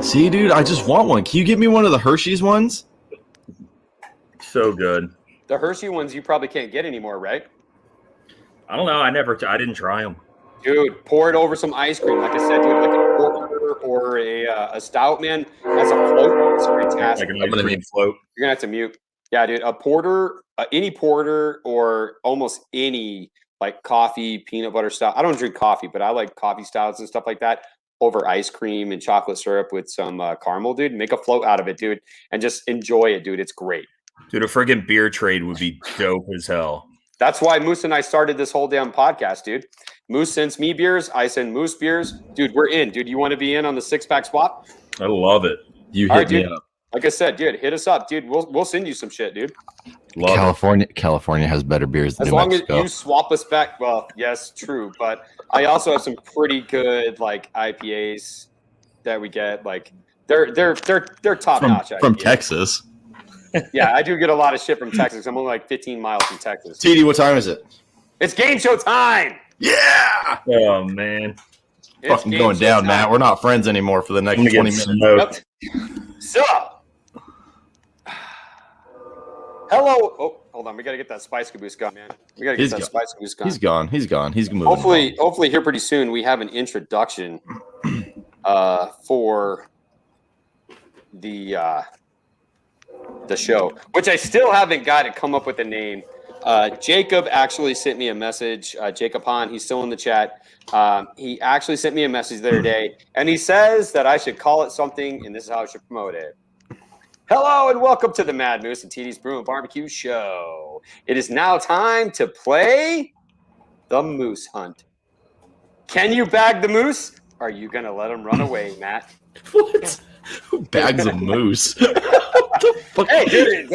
See, dude, I just want one. Can you give me one of the Hershey's ones? So good. The Hershey ones you probably can't get anymore, right? I don't know. I didn't try them. Dude, pour it over some ice cream. Like I said, dude, like a porter or a stout, man. That's a float. It's fantastic. Like an ice cream float. You're going to have to mute. Yeah, dude, a porter, any porter or almost any like coffee, peanut butter stout. I don't drink coffee, but I like coffee stouts and stuff like that over ice cream and chocolate syrup with some caramel, dude. Make a float out of it, dude, and just enjoy it, dude. It's great. Dude, a friggin' beer trade would be dope as hell. That's why Moose and I started this whole damn podcast, dude. Moose sends me beers. I send Moose beers. Dude, we're in. Dude, you want to be in on the 6-pack swap? I love it. You hit me up. Like I said, dude, hit us up, dude. We'll send you some shit, dude. California has better beers than New Mexico. As long as you swap us back. Well, yes, true. But I also have some pretty good like IPAs that we get. Like they're top notch IPAs. From Texas. Yeah, I do get a lot of shit from Texas. I'm only like 15 miles from Texas. TD, what time is it? It's game show time. Yeah. Oh man. It's fucking going down, time. Matt. We're not friends anymore for the next 20 minutes. So, hello. Oh, hold on. We got to get that Spice Caboose gone, man. We got to get Spice Caboose gone. He's gone. He's moving. Hopefully here pretty soon we have an introduction for the show, which I still haven't got to come up with a name. Jacob actually sent me a message. Jacob Hahn, he's still in the chat. He actually sent me a message the other day, and he says that I should call it something, and this is how I should promote it. Hello, and welcome to the Mad Moose and TD's Brew BBQ show. It is now time to play the Moose Hunt. Can you bag the moose? Are you going to let him run away, Matt? What? Who bags a moose? Hey, dude,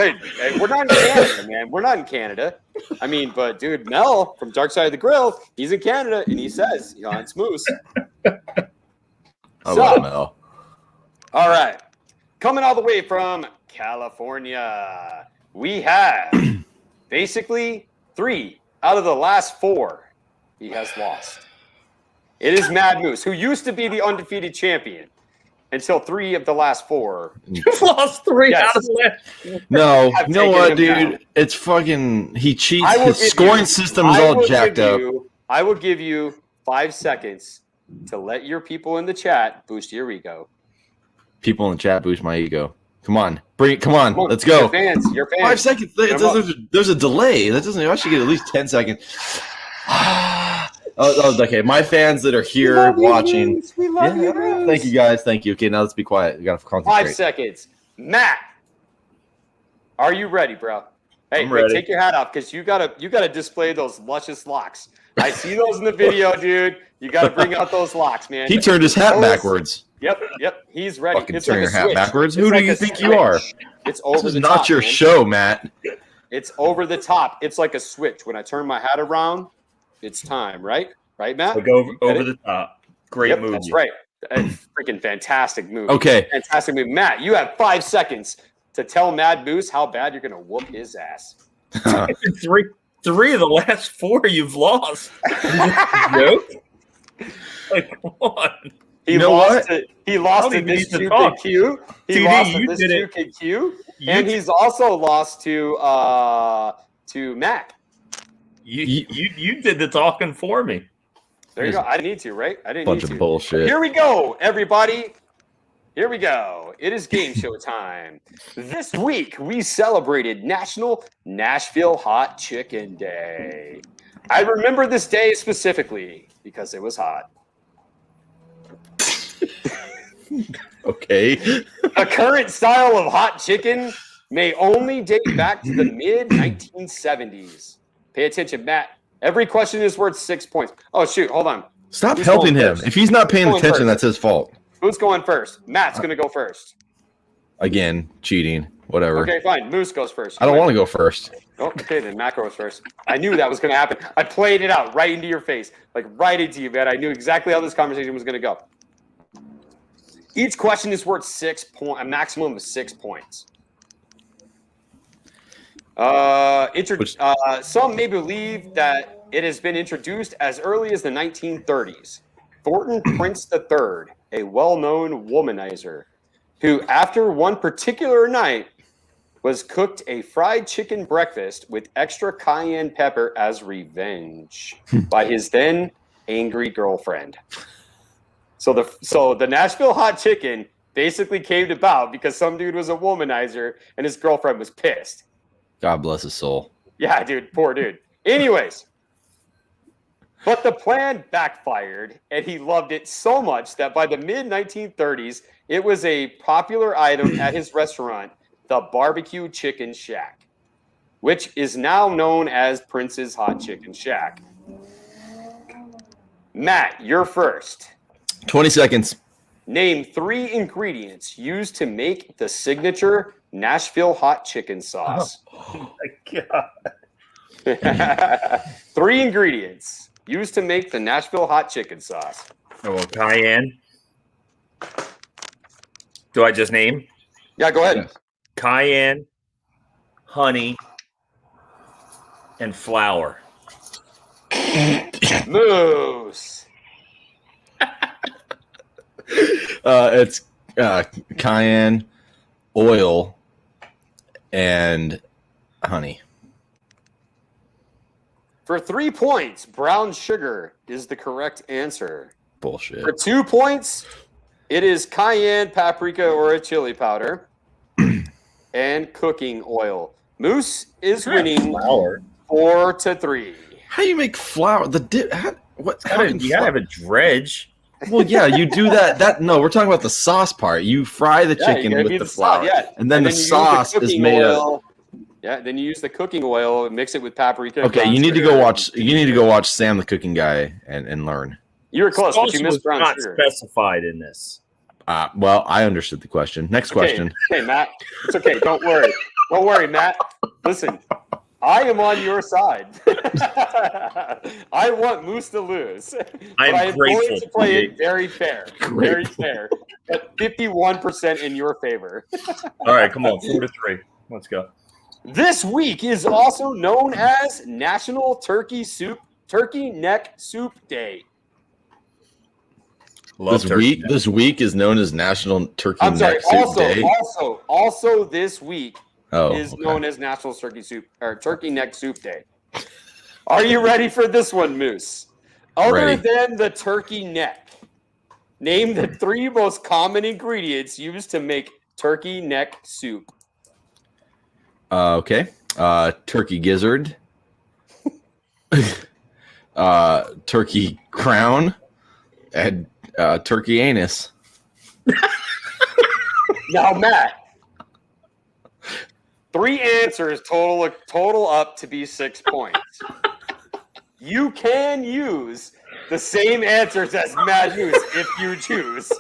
we're not in Canada, man. We're not in Canada. I mean, but dude, Mel from Dark Side of the Grill, he's in Canada, and he says he hunts moose. I love Mel. All right. Coming all the way from California, we have basically 3 out of the last 4 he has lost. It is Mad Moose, who used to be the undefeated champion until 3 of the last 4. You've lost 3 Yes. out of the last. No, I've you know taken what, him dude? down. It's fucking. He cheats. I will His give scoring you- system is I all will jacked give up. you- I will give you 5 seconds to let your people in the chat boost your ego. People in the chat boost my ego. Come on, bring it. Come on, Come on, let's go. Your fans. 5 seconds. There's a delay. That doesn't. I should get at least 10 seconds. Okay. My fans that are here watching. We love you, Moose. Thank you guys. Thank you. Okay, now let's be quiet. We gotta 5 concentrate. seconds. Matt, are you ready, bro? Hey, I'm ready. take your hat off because you gotta display those luscious locks. I see those in the video, dude. You gotta bring out those locks, man. He turned his hat Those- backwards. Yep. He's ready. Fucking It's turn like your a hat switch. backwards. It's Who like do you a think you are? switch. It's over This the is top. not your man. show, Matt. It's over the top. It's like a switch. When I turn my hat around, it's time, right? Right, Matt? Like over it? the top. Great Yep, movie. that's right. A freaking fantastic movie. Okay. Fantastic movie. Matt, you have 5 seconds to tell Mad Moose how bad you're going to whoop his ass. 3 of the last 4 you've lost. Nope. Like, come on. He You know lost what? to he lost don't to even this need to 2 talk. Kid Q. He TD, lost to you this did 2 it. Kid Q. You- And he's also lost to Mac. You did the talking for me. There you go. I didn't need to, right? I didn't Bunch need to. of bullshit. Here we go, everybody. Here we go. It is game show time. This week, we celebrated National Nashville Hot Chicken Day. I remember this day specifically because it was hot. Okay. The current style of hot chicken may only date back to the mid-1970s. Pay attention, Matt. Every question is worth 6 points. Oh, shoot. Hold on. Stop Who's helping going him. first? If he's not paying Who's going attention, first? that's his fault. Who's going first? Matt's going to go first. Again, cheating. Whatever. Okay, fine. Moose goes first. I don't want to go first. Oh, okay, then Matt goes first. I knew that was going to happen. I played it out right into your face, like right into you, man. I knew exactly how this conversation was going to go. Each question is worth 6 points, a maximum of 6 points. Some may believe that it has been introduced as early as the 1930s. Thornton Prince III, a well-known womanizer, who after one particular night was cooked a fried chicken breakfast with extra cayenne pepper as revenge by his then angry girlfriend. So the Nashville hot chicken basically came about because some dude was a womanizer and his girlfriend was pissed. God bless his soul. Yeah, dude, poor dude. Anyways, but the plan backfired and he loved it so much that by the mid-1930s, it was a popular item at his restaurant, the Barbecue Chicken Shack, which is now known as Prince's Hot Chicken Shack. Matt, you're first. 20 seconds. Name 3 ingredients used to make the signature Nashville hot chicken sauce. Oh my God. 3 ingredients used to make the Nashville hot chicken sauce. Oh, well, cayenne. Do I just name? Yeah, go ahead. Cayenne, honey, and flour. Moose. It's cayenne, oil, and honey. For 3 points, brown sugar is the correct answer. Bullshit. For 2 points, it is cayenne, paprika, or a chili powder, and cooking oil. Moose is winning Flour. 4-3. How do you make flour? The dip? You gotta have a dredge. Well, yeah, you do that. No, we're talking about the sauce part. You fry the Yeah, chicken you gotta with be the sauce, flour, yeah. and then the you use sauce is cooking made oil. up. Yeah, then you use the cooking oil, mix it with paprika. Okay, brown you need to sugar. go watch. You need to go watch Sam the Cooking Guy and learn. You were close, but Sauce you missed was brown not sugar. specified in this. Well, I understood the question. Next question. Okay, Matt. It's okay. Don't worry. Don't worry, Matt. Listen, I am on your side. I want Moose to lose. I'm grateful going to play to it very fair. Very fair. But 51% in your favor. All right, come on, 4-3. Let's go. This week is also known as National Turkey Neck Soup Day. This week is known as National Turkey Neck Soup Day. Also this week is okay. known as National Turkey Neck Soup Day. Are you ready for this one, Moose? Other than the turkey neck, name the 3 most common ingredients used to make turkey neck soup. Okay. Turkey gizzard. Turkey crown. And turkey anus. Now, Matt. 3 answers total up to be 6 points. You can use the same answers as Mad Moose if you choose.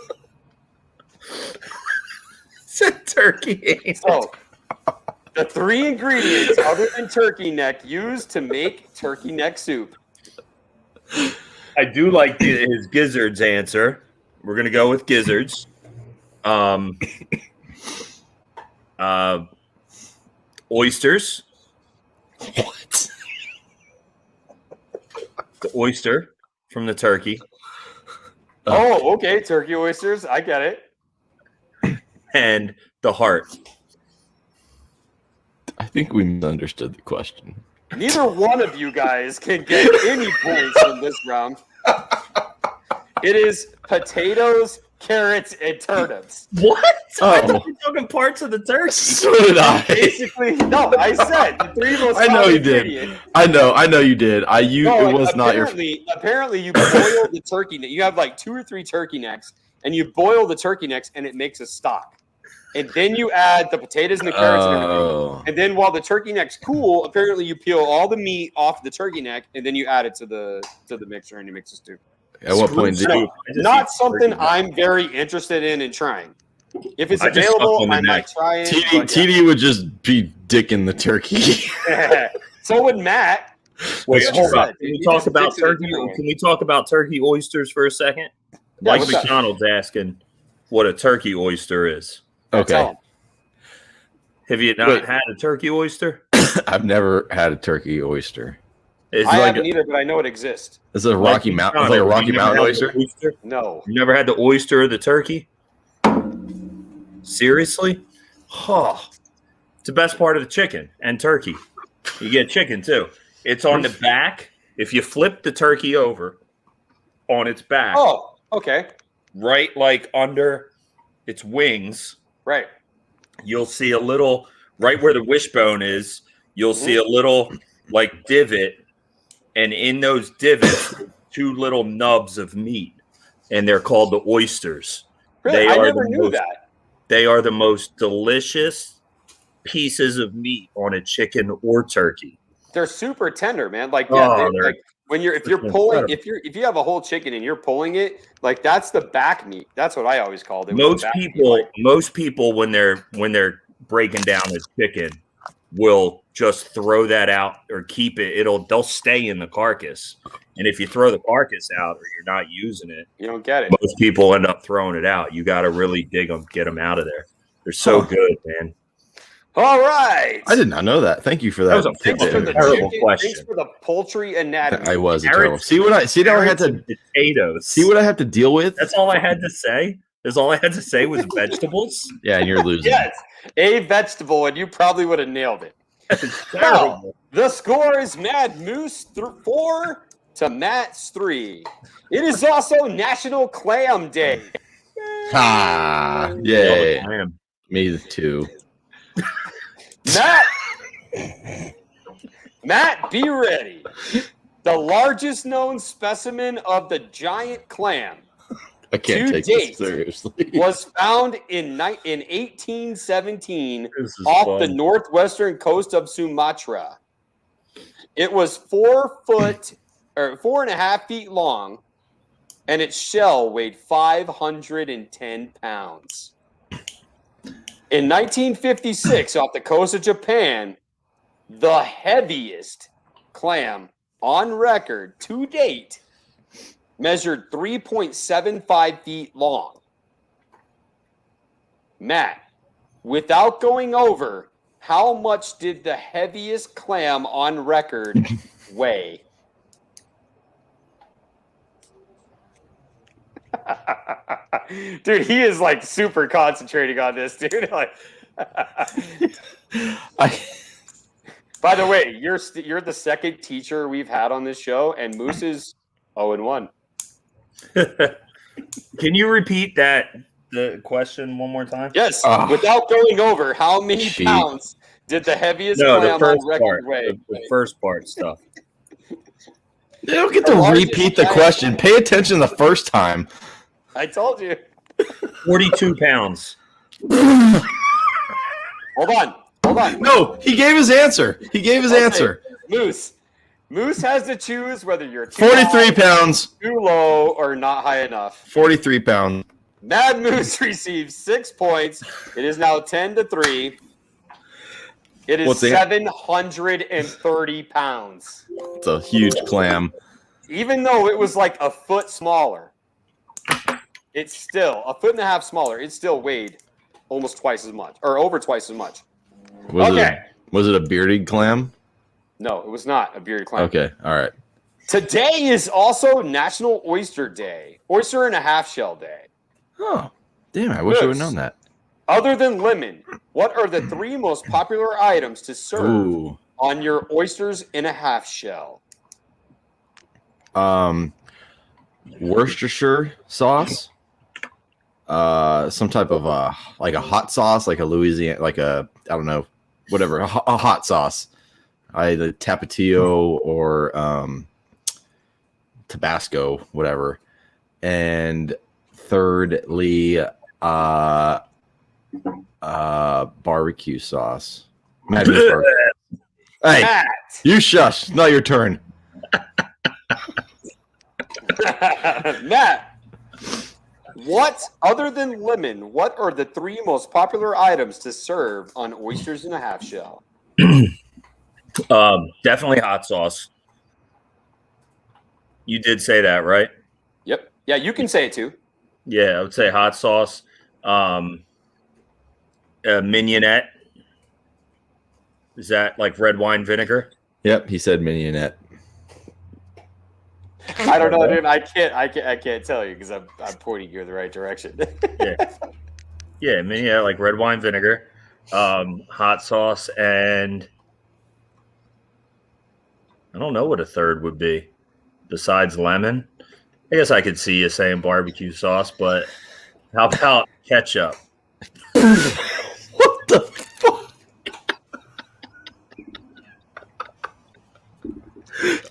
Turkey anus. So, the 3 ingredients other than turkey neck used to make turkey neck soup. I do like his gizzards answer. We're gonna go with gizzards. Oysters. What? The oyster from the turkey. Oh, okay. Turkey oysters. I get it. And the heart. I think we misunderstood the question. Neither one of you guys can get any points in this round. It is potatoes, carrots, and turnips. What? Oh. I thought you were talking parts of the turkey. So did I. Basically, no, I said the 3 most I know common you did. ingredients. I know you did. It was not your. Apparently, you boil the turkey neck. You have like 2 or 3 turkey necks, and you boil the turkey necks, and it makes a stock. And then you add the potatoes and the carrots and everything. And then while the turkey neck's cool, apparently you peel all the meat off the turkey neck, and then you add it to the mixer, and you mix the stew. At what point did you? Not something I'm very interested in trying. If it's available, I might try it. TD would just be dicking the turkey. So would Matt. Wait, hold on. Can we talk about turkey? Can we talk about turkey oysters for a second? Yeah, Mike McDonald's asking what a turkey oyster is. Okay. Have you not had a turkey oyster? I've never had a turkey oyster. I haven't either, but I know it exists. Is it a Rocky Mountain? Like a Rocky Mountain oyster? No. You never had the oyster or the turkey? Seriously? Oh, it's the best part of the chicken and turkey. You get chicken too. It's on the back. If you flip the turkey over on its back. Oh, okay. Right, like under its wings. Right. You'll see a little, right where the wishbone is, you'll see a little like divot. And in those divots, 2 little nubs of meat. And they're called the oysters. Really? I never knew that. They are the most delicious pieces of meat on a chicken or turkey. They're super tender, man. Like, when if you have a whole chicken and you're pulling it, like that's the back meat. That's what I always called it. Most people when they're breaking down a chicken will just throw that out or keep it. They'll stay in the carcass. And if you throw the carcass out or you're not using it, you don't get it. Most people end up throwing it out. You got to really dig them, get them out of there. They're so good, man. All right. I did not know that. Thank you for that. That was a terrible question. Thanks for the poultry anatomy. I was terrible. See what I had to potatoes. See what I have to deal with. That's all I had to say. That's all I had to say was vegetables. Yeah, and you're losing. Yes, a vegetable, and you probably would have nailed it. Now, the score is Mad Moose 4 to Matt's 3. It is also National Clam Day. Ah, yay! Me too. Matt, be ready. The largest known specimen of the giant clam I can't take this seriously. was found in 1817 off the northwestern coast of Sumatra. It was 4.5 feet long, and its shell weighed 510 pounds. In 1956, off the coast of Japan, The heaviest clam on record to date measured 3.75 feet long. Matt, without going over, how much did the heaviest clam on record weigh? Dude, he is like super concentrating on this, dude. Like, by the way, you're the second teacher we've had on this show, and Moose is 0-1. Can you repeat the question one more time? Yes. Without going over, how many pounds did the heaviest clam on record weigh? The first part stuff. You don't get to repeat the question. Pay attention the first time. I told you. 42 pounds. Hold on. No, he gave his answer. Answer. Moose has to choose whether you're 43 pounds. Too low or not high enough. 43 pounds. Mad Moose receives 6 points. It is now 10-3. It is 730 pounds. It's a huge clam. Even though it was like a foot smaller, it's still a foot and a half smaller. It still weighed almost twice as much, or over twice as much. Was it a bearded clam? No, it was not a bearded clam. Okay, all right. Today is also National Oyster Day, oyster and a half shell day. Oh, damn! I wish I would have known that. Other than lemon, what are the 3 most popular items to serve on your oysters in a half shell? Worcestershire sauce, some type of like a hot sauce, like a Louisiana, like a I don't know, whatever, a hot sauce, either Tapatio or Tabasco, whatever, and thirdly, barbecue sauce. Hey, Matt. You shush. It's not your turn. Matt, what, other than lemon, what are the 3 most popular items to serve on oysters in a half shell? Definitely hot sauce. You did say that, right? Yep. Yeah, you can say it too. Yeah, I would say hot sauce. Mignonette. Is that like red wine vinegar? Yep, he said mignonette. I don't know, dude. I can't tell you because I'm pointing you in the right direction. Yeah, mignonette, like red wine vinegar, hot sauce, and I don't know what a third would be besides lemon. I guess I could see you saying barbecue sauce, but how about ketchup? What the fuck?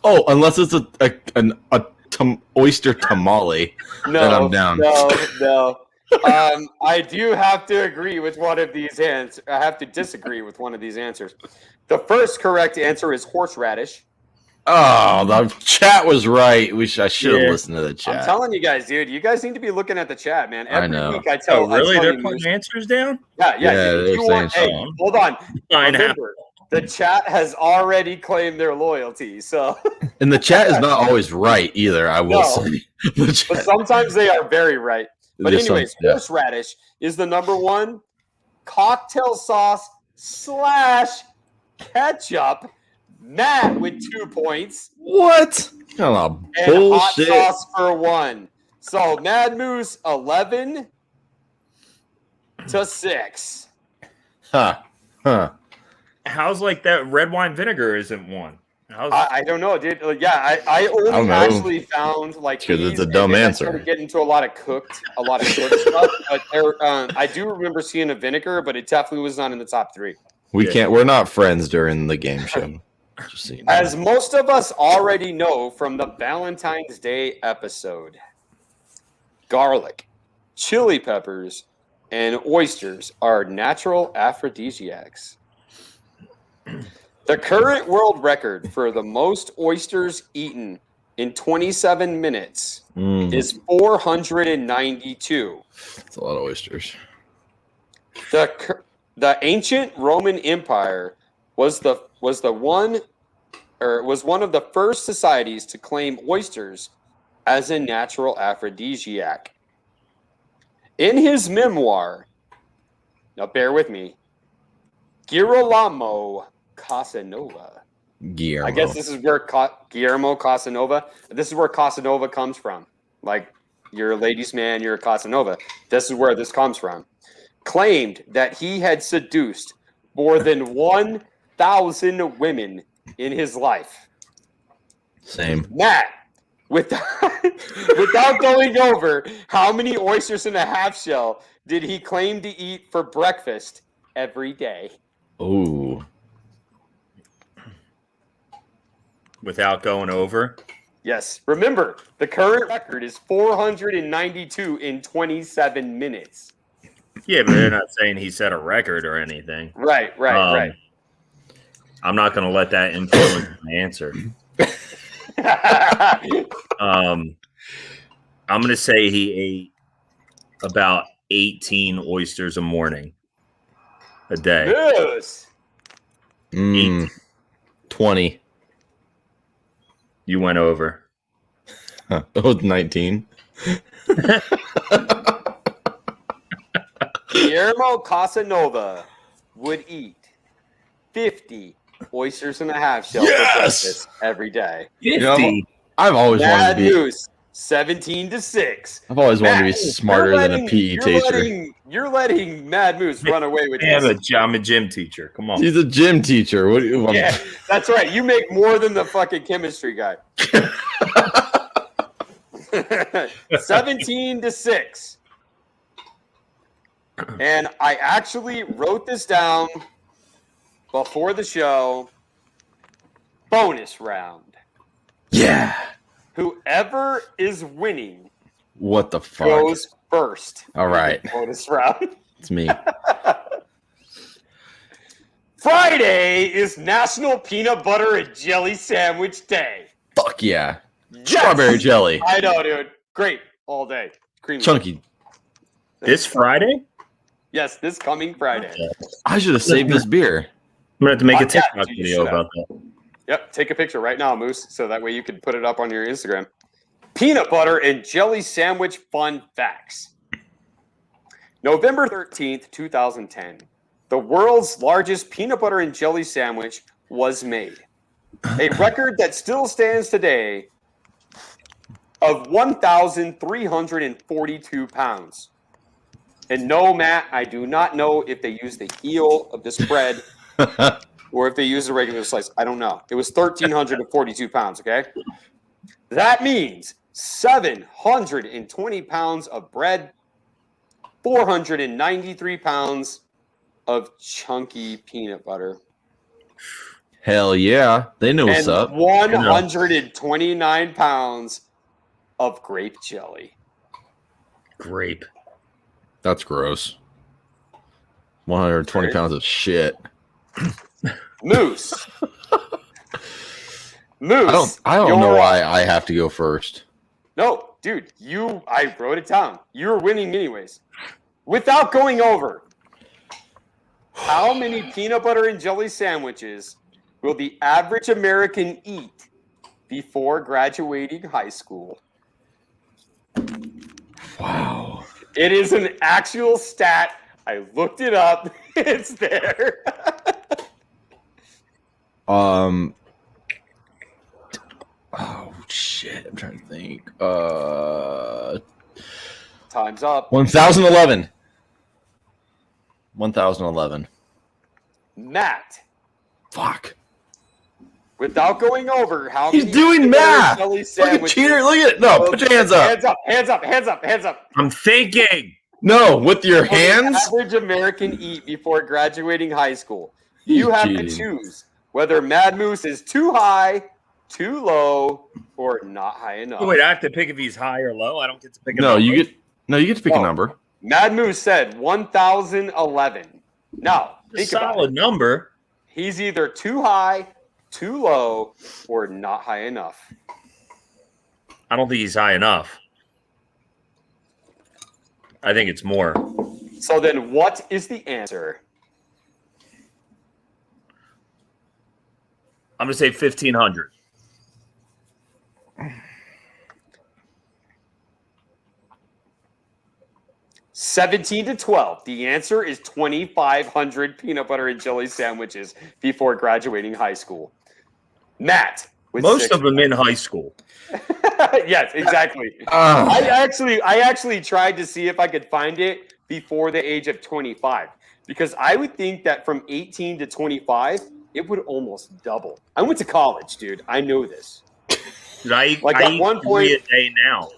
Oh, unless it's an oyster tamale, then I'm down. No. I do have to agree with one of these answers. I have to disagree with one of these answers. The first correct answer is horseradish. Oh, the chat was right. I should have listened to the chat. I'm telling you guys, dude. You guys need to be looking at the chat, man. Every week I tell. Oh, really? They're putting answers down? Yeah. Hey, hold on. Remember, the chat has already claimed their loyalty. So, and the chat is not always right either. I will say, but sometimes they are very right. But anyways, horseradish is the number 1 cocktail sauce / ketchup. Matt with 2 points. What? Oh, and bullshit. Hot sauce for 1. So Mad Moose 11-6. Huh. How's like that red wine vinegar isn't one? I don't know, dude. Yeah, I only actually found like because it's a dumb answer. I started getting into a lot of cooked stuff. But I do remember seeing a vinegar, but it definitely was not in the top 3. We're not friends during the game show. Just so you know. As most of us already know from the Valentine's Day episode, garlic, chili peppers, and oysters are natural aphrodisiacs. The current world record for the most oysters eaten in 27 minutes is 492. That's a lot of oysters. The ancient Roman Empire was one of the first societies to claim oysters as a natural aphrodisiac. In his memoir, now bear with me, Girolamo Casanova. Guillermo. I guess this is where Guillermo Casanova. This is where Casanova comes from. Like, you're a ladies' man, you're a Casanova. This is where this comes from. Claimed that he had seduced more than 1,000 women in his life. Same. Matt, without going over, how many oysters in a half shell did he claim to eat for breakfast every day? Ooh. Without going over? Yes. Remember, the current record is 492 in 27 minutes. Yeah, but they're not saying he set a record or anything. Right. I'm not going to let that influence my answer. I'm going to say he ate about 18 oysters a morning, a day. Yes. 20. You went over. Huh. It was 19. Guillermo Casanova would eat 50 oysters and a half shell for breakfast every day. 50? You know, I've always wanted to be. Moose, 17-6. I've always wanted to be smarter than a PE teacher. You're letting Mad Moose run away with this. I'm a gym teacher. Come on. He's a gym teacher. What do you want? Yeah, that's right. You make more than the fucking chemistry guy. 17-6. And I actually wrote this down before the show. Bonus round. Yeah. Whoever is winning What the fuck? goes first. All right. Bonus round. It's me. Friday is National Peanut Butter and Jelly Sandwich Day. Fuck yeah. Yes! Strawberry jelly. I know, dude. Great. All day. Creamy. Chunky. This Friday? Yes, this coming Friday. I should have saved this beer. I'm going to have to make a Yeah, TikTok you video should about that. Yep, take a picture right now, Moose, so that way you can put it up on your Instagram. Peanut butter and jelly sandwich fun facts. November 13th, 2010, the world's largest peanut butter and jelly sandwich was made. A record that still stands today of 1,342 pounds. And no, Matt, I do not know if they used the heel of this bread or if they used a regular slice. I don't know. It was 1,342 pounds, okay? That means 720 pounds of bread, 493 pounds of chunky peanut butter. Hell yeah. They know what's and up. 129 pounds of grape jelly. Grape. That's gross. 120 pounds of shit. Moose. Moose. I don't know why I have to go first. No, dude, I wrote it down. You're winning anyways. Without going over, how many peanut butter and jelly sandwiches will the average American eat before graduating high school? Wow. It is an actual stat. I looked it up. It's there. Oh shit! I'm trying to think. Time's up. 1,011. 1,011. Matt. Fuck. Without going over, how He's many doing peanut butter and math. jelly Look at sandwiches? cheater. Look at it. No, put your hands up. Hands up. Hands up. Hands up. Hands up. I'm thinking. No, with your Will the hands. average American eat before graduating high school? You have to cheating. choose whether Mad Moose is too high, too low, or not high enough. Oh, wait, I have to pick if he's high or low. I don't get to pick a No, number. you get to pick a number. Mad Moose said 1,011. Now, think about solid it. number. He's either too high, too low, or not high enough. I don't think he's high enough. I think it's more. So then what is the answer? I'm gonna say 1,500. $17-12. The answer is 2,500 peanut butter and jelly sandwiches before graduating high school. Matt, with Most 6 of them in high school. yes, exactly. I actually tried to see if I could find it before the age of 25 because I would think that from 18 to 25 it would almost double. I went to college, dude. I know this. Dude, I at eat one 3 point a day now.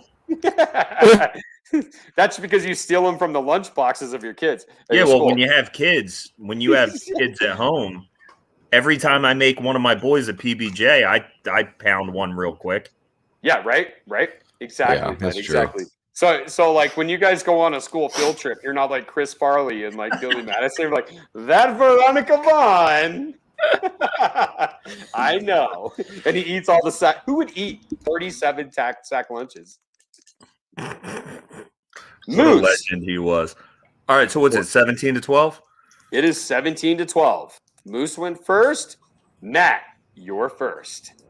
That's because you steal them from the lunch boxes of your kids. Yeah, well, when you have kids at home, every time I make one of my boys a PB&J, I pound one real quick. Yeah, right. Exactly, Yeah, that's exactly. true. So like when you guys go on a school field trip, you're not like Chris Farley and like Billy Madison. You're like that Veronica Vaughn. I know, and he eats all the sack. Who would eat 37 sack lunches? What a legend he was. All right, so what's it, 17-12? It is 17-12. Moose went first. Matt, you're first.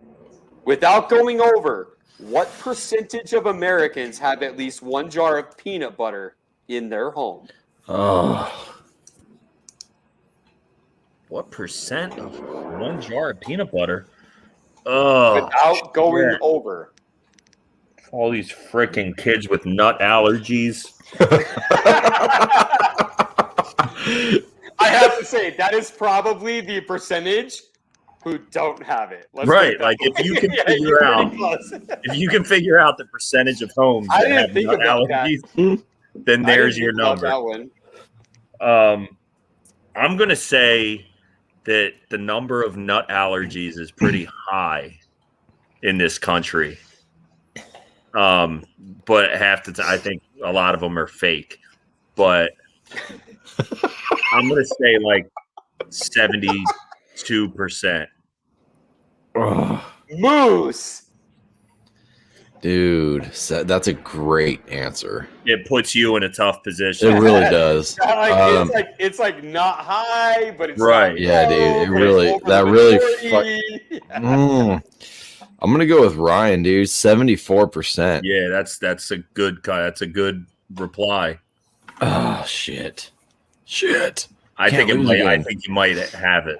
Without going over, what percentage of Americans have at least one jar of peanut butter in their home? Oh, What percent of one jar of peanut butter? Oh, Without going over. all these freaking kids with nut allergies. I have to say, that is probably the percentage who don't have it. Right, like if you can figure out the percentage of homes I that didn't have think nut about allergies, then there's your number. That one. I'm gonna say that the number of nut allergies is pretty high in this country. But I think a lot of them are fake. But I'm gonna say like 72%. Moose. dude, that's a great answer. It puts you in a tough position. It really does. It's like not high, but it's right. Yeah, dude. It really I'm gonna go with Ryan, dude. 74%. Yeah, that's a good reply. Oh shit. I think you might have it.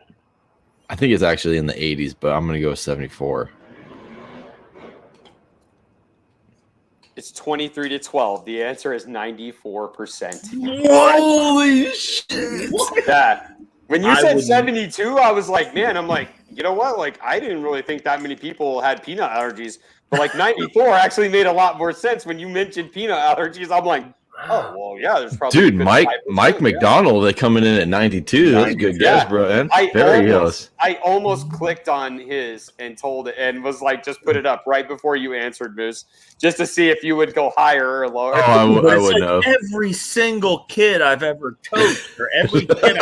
I think it's actually in the 80s, but I'm gonna go with 74. It's 23-12. The answer is 94%. Holy shit! That when you said 72, I was like, man, I'm like, you know what? Like, I didn't really think that many people had peanut allergies, but like 94 actually made a lot more sense when you mentioned peanut allergies. I'm like, oh well, yeah. There's probably dude, Mike McDonald. They coming in at 92. That's a good guess, bro. And I almost clicked on his and told it and was like, just put it up right before you answered, Moose, just to see if you would go higher or lower. Oh, I would know. Every single kid I've ever coached, or every kid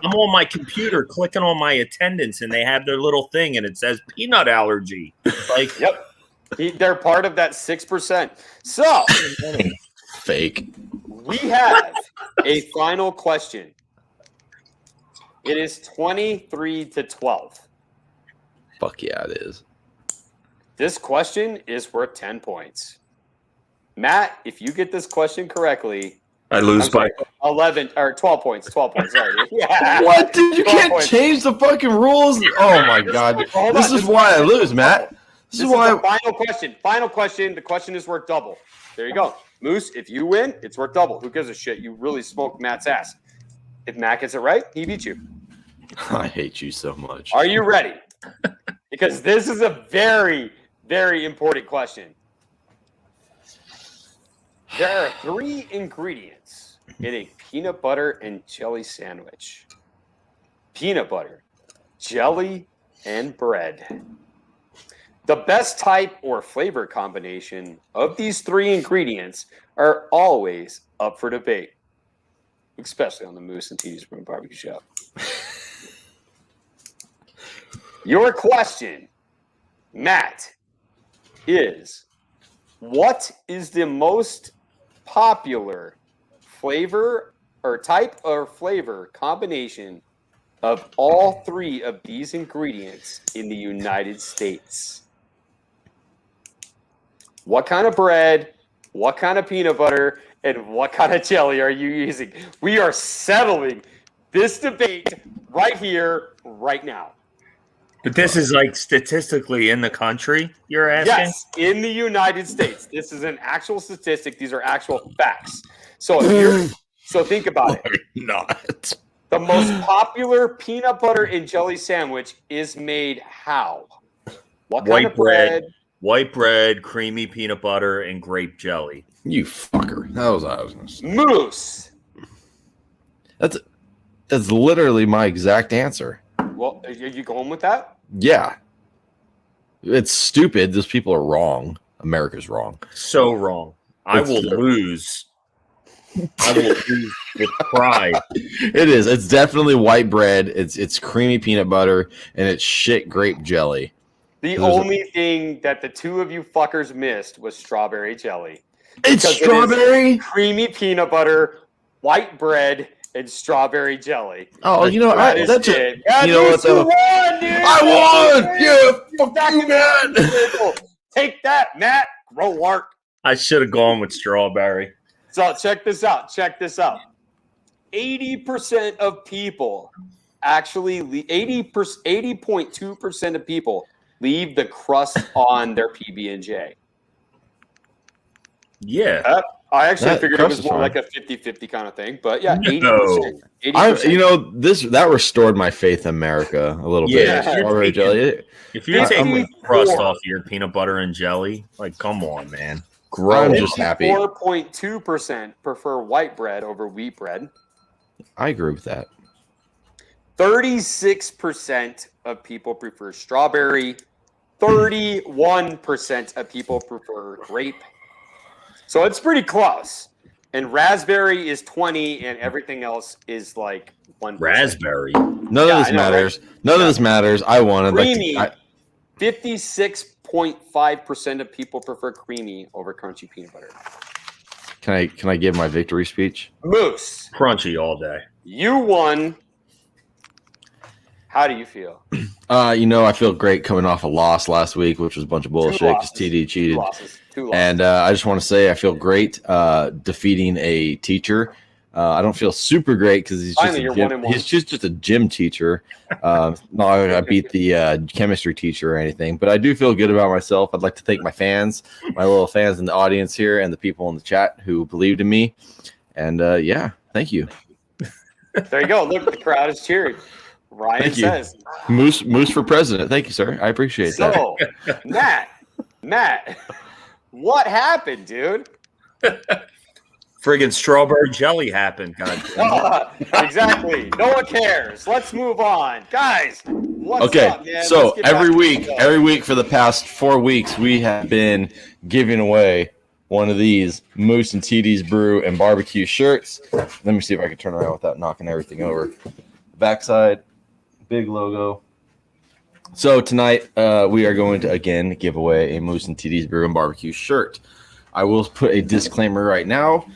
I'm on my computer clicking on my attendance, and they have their little thing, and it says peanut allergy. Like, yep, they're part of that 6%. So. Fake. We have a final question. It is 23-12. Fuck yeah, it is. This question is worth 10 points. Matt, if you get this question correctly, I lose by 11 or 12 points. 12 points. Sorry. Yeah. What? Dude, you can't change the fucking rules. Oh my god. This is why I lose, Matt. This is why. Final question. Final question. The question is worth double. There you go. Moose, if you win, it's worth double. Who gives a shit? You really smoked Matt's ass. If Matt gets it right, he beats you. I hate you so much. Are you ready? Because this is a very, very important question. There are 3 ingredients in a peanut butter and jelly sandwich. Peanut butter, jelly, and bread. The best type or flavor combination of these 3 ingredients are always up for debate, especially on the Moose and TD's Brew BBQ show. Your question, Matt, is what is the most popular flavor or type or flavor combination of all three of these ingredients in the United States? What kind of bread, what kind of peanut butter, and what kind of jelly are you using? We are settling this debate right here, right now. But this is like statistically in the country, you're asking? Yes, in the United States. This is an actual statistic. These are actual facts. So think about it. Not. The most popular peanut butter and jelly sandwich is made how? What kind of bread? White bread, creamy peanut butter, and grape jelly. You fucker. That was what I was going to say. Moose. That's literally my exact answer. Well, are you going with that? Yeah. It's stupid. Those people are wrong. America's wrong. So wrong. I will lose. I will lose with pride. It is. It's definitely white bread. It's creamy peanut butter, and it's shit grape jelly. The only thing that the two of you fuckers missed was strawberry jelly. It's strawberry? Creamy peanut butter, white bread, and strawberry jelly. Oh, you know, that's it. You know what? You won, dude. I won! Yeah, fuck you, man. Take that, Matt Groark. I should have gone with strawberry. So check this out. 80% of people actually, 80.2% of people leave the crust on their PB&J. Yeah. I actually figured it was more like a 50-50 kind of thing. But yeah, 80%. No. 80%. That restored my faith in America a little bit. Yeah. Strawberry jelly. If you're taking the crust off your peanut butter and jelly, like, come on, man. I'm just happy. 4.2% prefer white bread over wheat bread. I agree with that. 36% of people prefer strawberry. 31% of people prefer grape. So it's pretty close. And raspberry is 20, and everything else is like 1%. Raspberry. None of this matters. Right? None of this matters. I wanted creamy. 56.5% of people prefer creamy over crunchy peanut butter. Can I give my victory speech? Moose. Crunchy all day. You won. How do you feel? I feel great coming off a loss last week, which was a bunch of bullshit because TD cheated. Two losses. And I just want to say I feel great defeating a teacher. I don't feel super great because he's just a gym teacher. Not I beat the chemistry teacher or anything, but I do feel good about myself. I'd like to thank my fans, my little fans in the audience here, and the people in the chat who believed in me. And thank you. There you go. Look, the crowd is cheering. Ryan says, Moose for president. Thank you, sir. I appreciate that. So, Matt, what happened, dude? Friggin' strawberry jelly happened. God. Exactly. No one cares. Let's move on, guys. What's up, man? So every week for the past 4 weeks, we have been giving away one of these Moose and TD's Brew and Barbecue shirts. Let me see if I can turn around without knocking everything over. Backside. Big logo. So tonight we are going to again give away a Moose and TD's Brew and Barbecue shirt. I will put a disclaimer right now.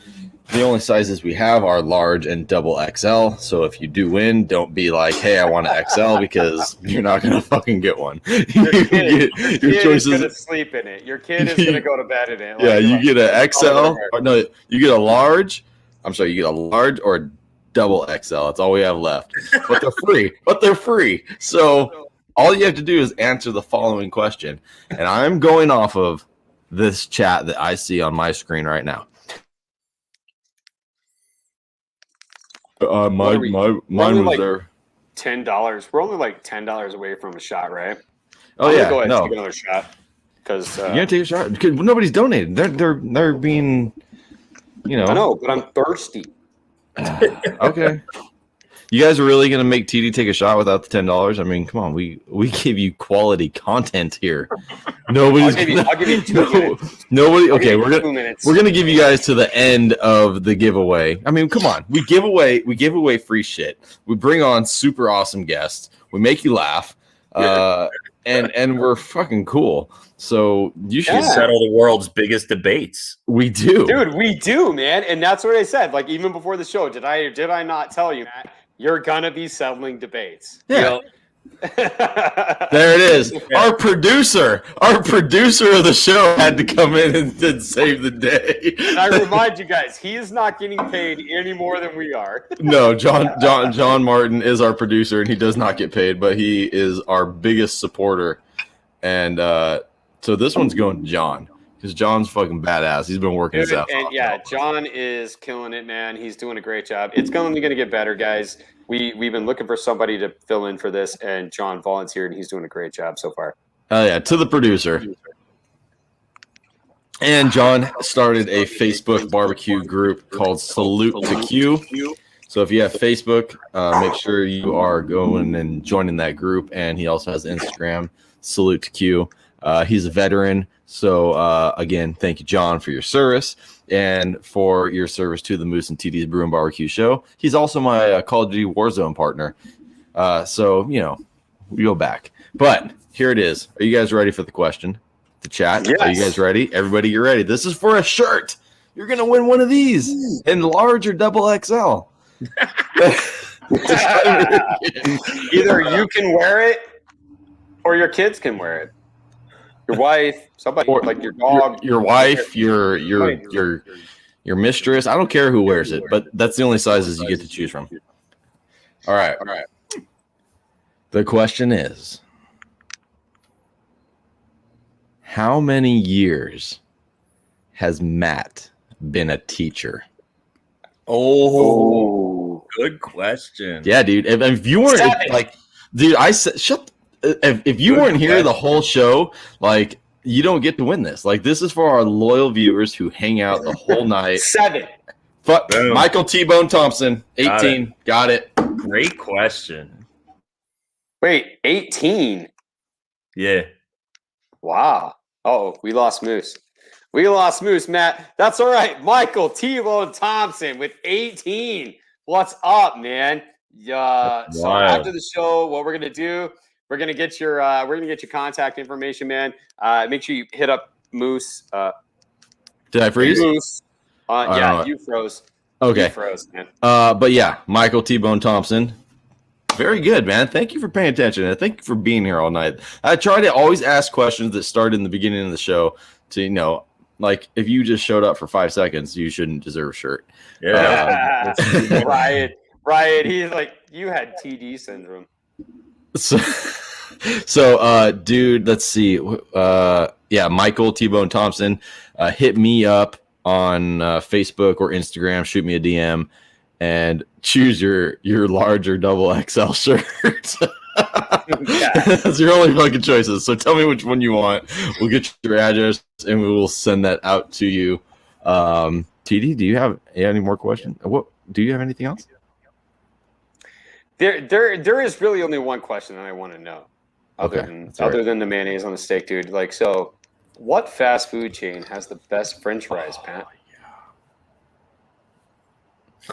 The only sizes we have are large and double XL. So if you do win, don't be like, "Hey, I want an XL," because you're not gonna fucking get one. Your kid is gonna sleep in it. Your kid is gonna go to bed in it. You get an XL. You get a large. I'm sorry, you get a large or a double XL. That's all we have left. But they're free. So all you have to do is answer the following question. And I'm going off of this chat that I see on my screen right now. Mine was there. $10. We're only like $10 away from a shot, right? Oh yeah, go ahead and take another shot because you gotta take a shot. Nobody's donated. They're being, I know, but I'm thirsty. Okay. You guys are really gonna make TD take a shot without the $10? I mean, come on, we give you quality content here. Nobody's. I'll give you 2 minutes. Nobody. Okay, we're gonna give you guys to the end of the giveaway. I mean, come on, we give away free shit. We bring on super awesome guests. We make you laugh, and we're fucking cool. So you should settle the world's biggest debates. We do, dude. We do, man, and that's what I said. Like even before the show, did I not tell you, Matt? you're gonna be settling debates. Yeah. There it is. Our producer of the show had to come in and save the day. And I remind you guys, he is not getting paid any more than we are. No, John Martin is our producer, and he does not get paid, but he is our biggest supporter. And so this one's going to John, because John's fucking badass. He's been working his ass off. And yeah, John is killing it, man. He's doing a great job. It's only going to get better, guys. We've been looking for somebody to fill in for this, and John volunteered, and he's doing a great job so far. Oh, yeah, to the producer. And John started a Facebook barbecue group called Salute to Q. So if you have Facebook, make sure you are going and joining that group. And he also has Instagram, Salute to Q. He's a veteran. So, again, thank you, John, for your service and for your service to the Moose and TD's Brew and Barbecue show. He's also my Call of Duty Warzone partner. So, you know, we go back. But here it is. Are you guys ready for the question? The chat? Yes. Are you guys ready? Everybody, you're ready. This is for a shirt. You're going to win one of these in large or double XL. Either you can wear it or your kids can wear it. Your wife, somebody, Or like your dog, your wife, your mistress. I don't care who wears it, but that's the only sizes you get to choose from. All right. The question is, how many years has Matt been a teacher? Oh, good question. Yeah, dude. If you weren't dude, I said, if you weren't here the whole show, like, you don't get to win this. Like, this is for our loyal viewers who hang out the whole night. 7. Fuck, Michael T-Bone Thompson, 18. Got it. Great question. Wait, 18. Yeah. Wow. Oh, we lost Moose. Matt. That's all right. Michael T-Bone Thompson with 18. What's up, man? Yeah. So after the show, what we're gonna do? We're gonna get your contact information, man. Make sure you hit up Moose. Did I freeze? Moose. Yeah, you froze. Okay. You froze, man. But yeah, Michael T-Bone Thompson. Very good, man. Thank you for paying attention, and thank you for being here all night. I try to always ask questions that start in the beginning of the show to, you know, like, if you just showed up for 5 seconds, you shouldn't deserve a shirt. Yeah. Riot. He's like, you had TD syndrome. So, dude, let's see. Yeah, Michael T-Bone Thompson, hit me up on Facebook or Instagram. Shoot me a DM and choose your large or double XL shirt. That's your only fucking choices. So tell me which one you want. We'll get your address and we will send that out to you. TD, do you have any more questions? What do you have anything else? There is really only one question that I want to know, other than the mayonnaise on the steak, dude. Like, so, what fast food chain has the best French fries, Pat?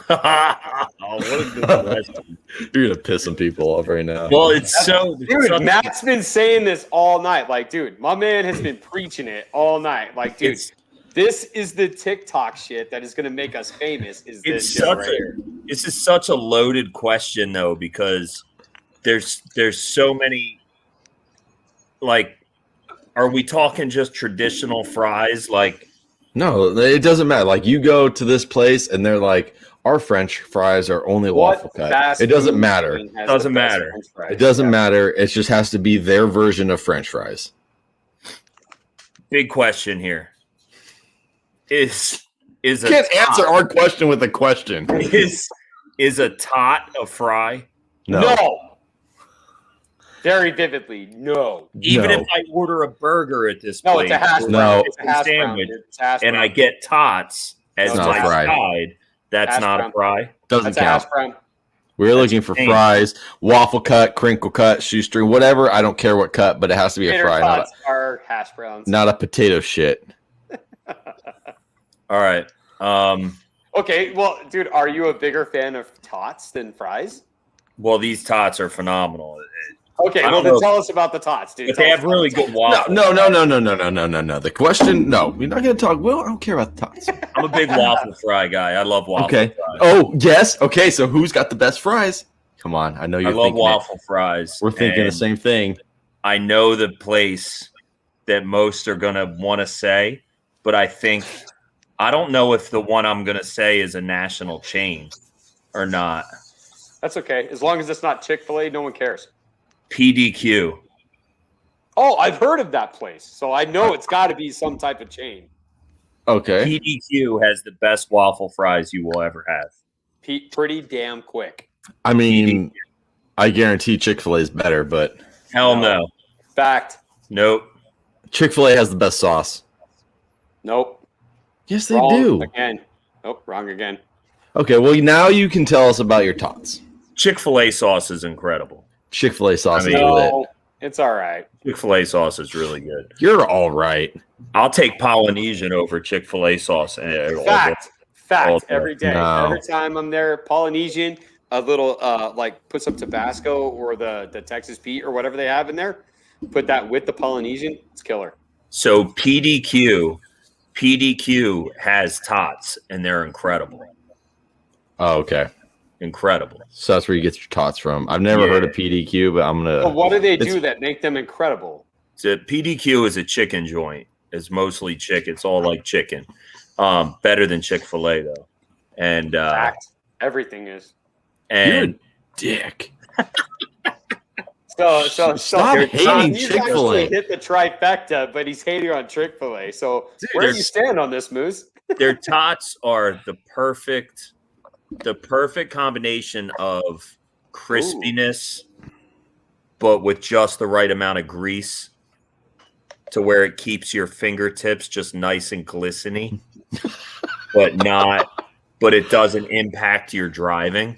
What a good question. You're gonna piss some people off right now. Well, it's dude. Matt's been saying this all night. Like, dude, my man has been preaching it all night. Like, dude, this is the TikTok shit that is gonna make us famous. This is such a loaded question, though, because there's so many. Like, are we talking just traditional fries? Like, no, it doesn't matter. Like, you go to this place and they're like, our French fries are only waffle cut. It doesn't matter. It doesn't matter. It just has to be their version of French fries. Big question here. Is you can't answer our question with a question. Is a tot a fry? No. Very vividly, no. Even if I order a burger at this place, it's a hash brown. No, it's a hash sandwich, brown, and I get tots as my side. That's hash not brown. a fry. Doesn't count. Hash brown. We're looking for fries, waffle cut, crinkle cut, shoestring, whatever. I don't care what cut, but it has to be a fry. Tots are hash browns. Not a potato shit. All right. Okay, well, dude, are you a bigger fan of tots than fries? Well, these tots are phenomenal. Okay, well, then tell us about the tots, dude. But they have really good waffles. No. The question, no, we're not going to talk. Well, I don't care about the tots. I'm a big waffle fry guy. I love waffle fries. Oh, yes. Okay, so who's got the best fries? Come on, I know I you're love thinking waffle fries. We're thinking the and same thing. I know the place that most are going to want to say, but I don't know if the one I'm going to say is a national chain or not. That's okay. As long as it's not Chick-fil-A, no one cares. PDQ. Oh, I've heard of that place. So I know it's got to be some type of chain. Okay. PDQ has the best waffle fries you will ever have. Pretty damn quick. I mean, I guarantee Chick-fil-A is better, but Hell no. Fact. Nope. Chick-fil-A has the best sauce. Nope. Yes, they Wrong do. again. Nope, wrong again. Okay, well, now you can tell us about your tots. Chick-fil-A sauce is incredible. Chick-fil-A sauce is lit. No, it's all right. Chick-fil-A sauce is really good. You're all right. I'll take Polynesian over Chick-fil-A sauce. Fact. Every day. No. Every time I'm there, Polynesian, a little put some Tabasco or the Texas Pete or whatever they have in there. Put that with the Polynesian. It's killer. So PDQ has tots, and they're incredible. Oh, okay. Incredible. So that's where you get your tots from. I've never heard of PDQ, but I'm gonna. But what do they do that make them incredible? So PDQ is a chicken joint. It's mostly chicken. It's all like chicken. Better than Chick-fil-A though. And Fact. Everything is. And You're a dick. So Stop hating he's Chick-fil-A. actually hit the trifecta, but he's hating on Chick-fil-A. So Dude, where do you stand on this, Moose? their tots are the perfect combination of crispiness, but with just the right amount of grease to where it keeps your fingertips just nice and glistening, but it doesn't impact your driving.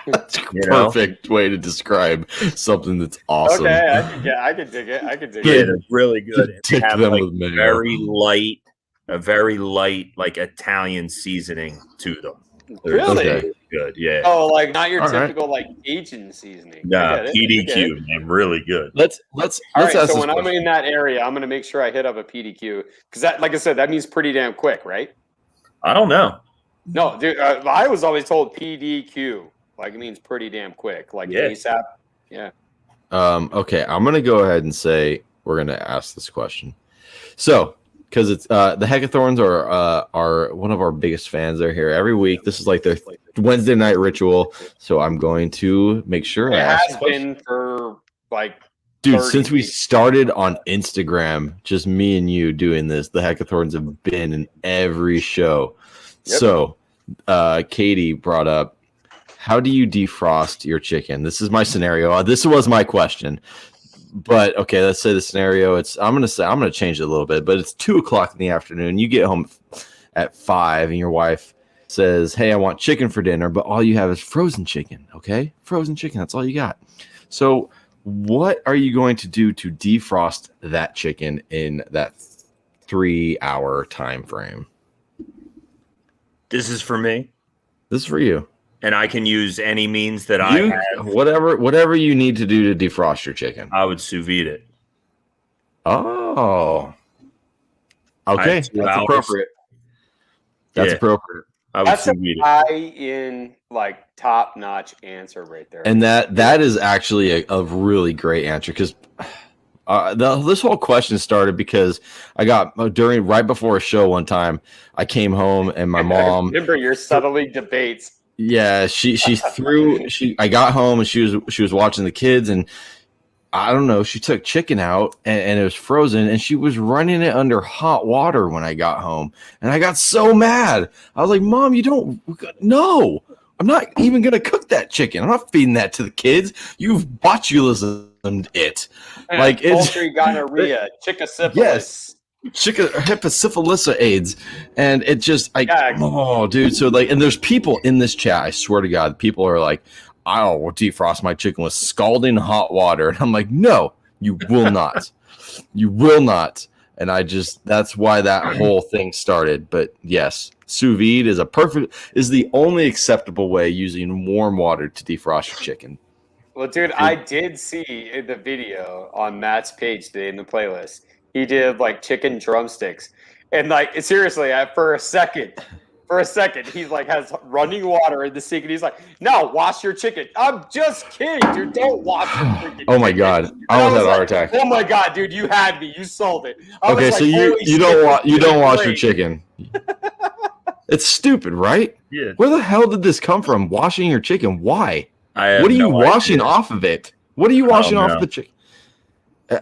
That's a perfect way to describe something that's awesome. Okay, I can dig it. Yeah, they're really good. Dick They have them like with mayo. a very light like Italian seasoning to them. They're Really? Okay. good. Yeah. Oh, like not your All right. typical like Asian seasoning. Nah, I get it. PDQ, man, really good. Let's All ask right, so this when I'm question. in that area, I'm gonna make sure I hit up a PDQ because that, like I said, that means pretty damn quick, right? I don't know. No, dude, I was always told PDQ, like it means pretty damn quick, like Yeah. ASAP. Yeah. Okay, I'm gonna go ahead and say we're gonna ask this question. So, because it's the Heckathorns are one of our biggest fans. They're here every week. This is like their Wednesday night ritual. So I'm going to make sure I It ask has the question. been for like Dude, 30 since we weeks. started on Instagram, just me and you doing this, the Heckathorns have been in every show. Yep. So, Katie brought up, how do you defrost your chicken? This is my scenario. This was my question. But okay, let's say the scenario. I'm gonna change it a little bit, but it's 2:00 in the afternoon. You get home at 5, and your wife says, "Hey, I want chicken for dinner," but all you have is frozen chicken. Okay, frozen chicken. That's all you got. So, what are you going to do to defrost that chicken in that 3-hour time frame? This is for me, This is for you. and I can use any means that I have. Whatever you need to do to defrost your chicken. I would sous vide it. Oh, okay, I- 2 that's hours. appropriate. That's Yeah. appropriate. I would That's a sous vide it. high-in, like top-notch answer right there. And that is actually a really great answer because this whole question started because I got right before a show one time. I came home and my mom. Remember your subtly debates. Yeah, I got home and she was watching the kids and I don't know, she took chicken out and it was frozen and she was running it under hot water when I got home. And I got so mad. I was like, "Mom, no, I'm not even going to cook that chicken. I'm not feeding that to the kids. You've botulismed it." Like it's poultry gonorrhea, chicksyphilis. Yes. Hepatosyphilis AIDS, and it just dude. So like, and there's people in this chat. I swear to God, people are like, "I'll defrost my chicken with scalding hot water," and I'm like, "No, you will not, you will not." And that's why that whole thing started. But yes, sous vide is the only acceptable way using warm water to defrost your chicken. Well, dude, I did see in the video on Matt's page today in the playlist. He did like chicken drumsticks, and like seriously, for a second, for a second. He's like has running water in the sink, and he's like, "No, wash your chicken." I'm just kidding, dude. Don't wash your chicken. Oh my god, I almost had a heart attack. Oh my god, dude, you had me. You sold it. Okay, so you don't wash your chicken. It's stupid, right? Yeah. Where the hell did this come from? Washing your chicken? Why? What are you washing off of it? What are you washing off of the chicken?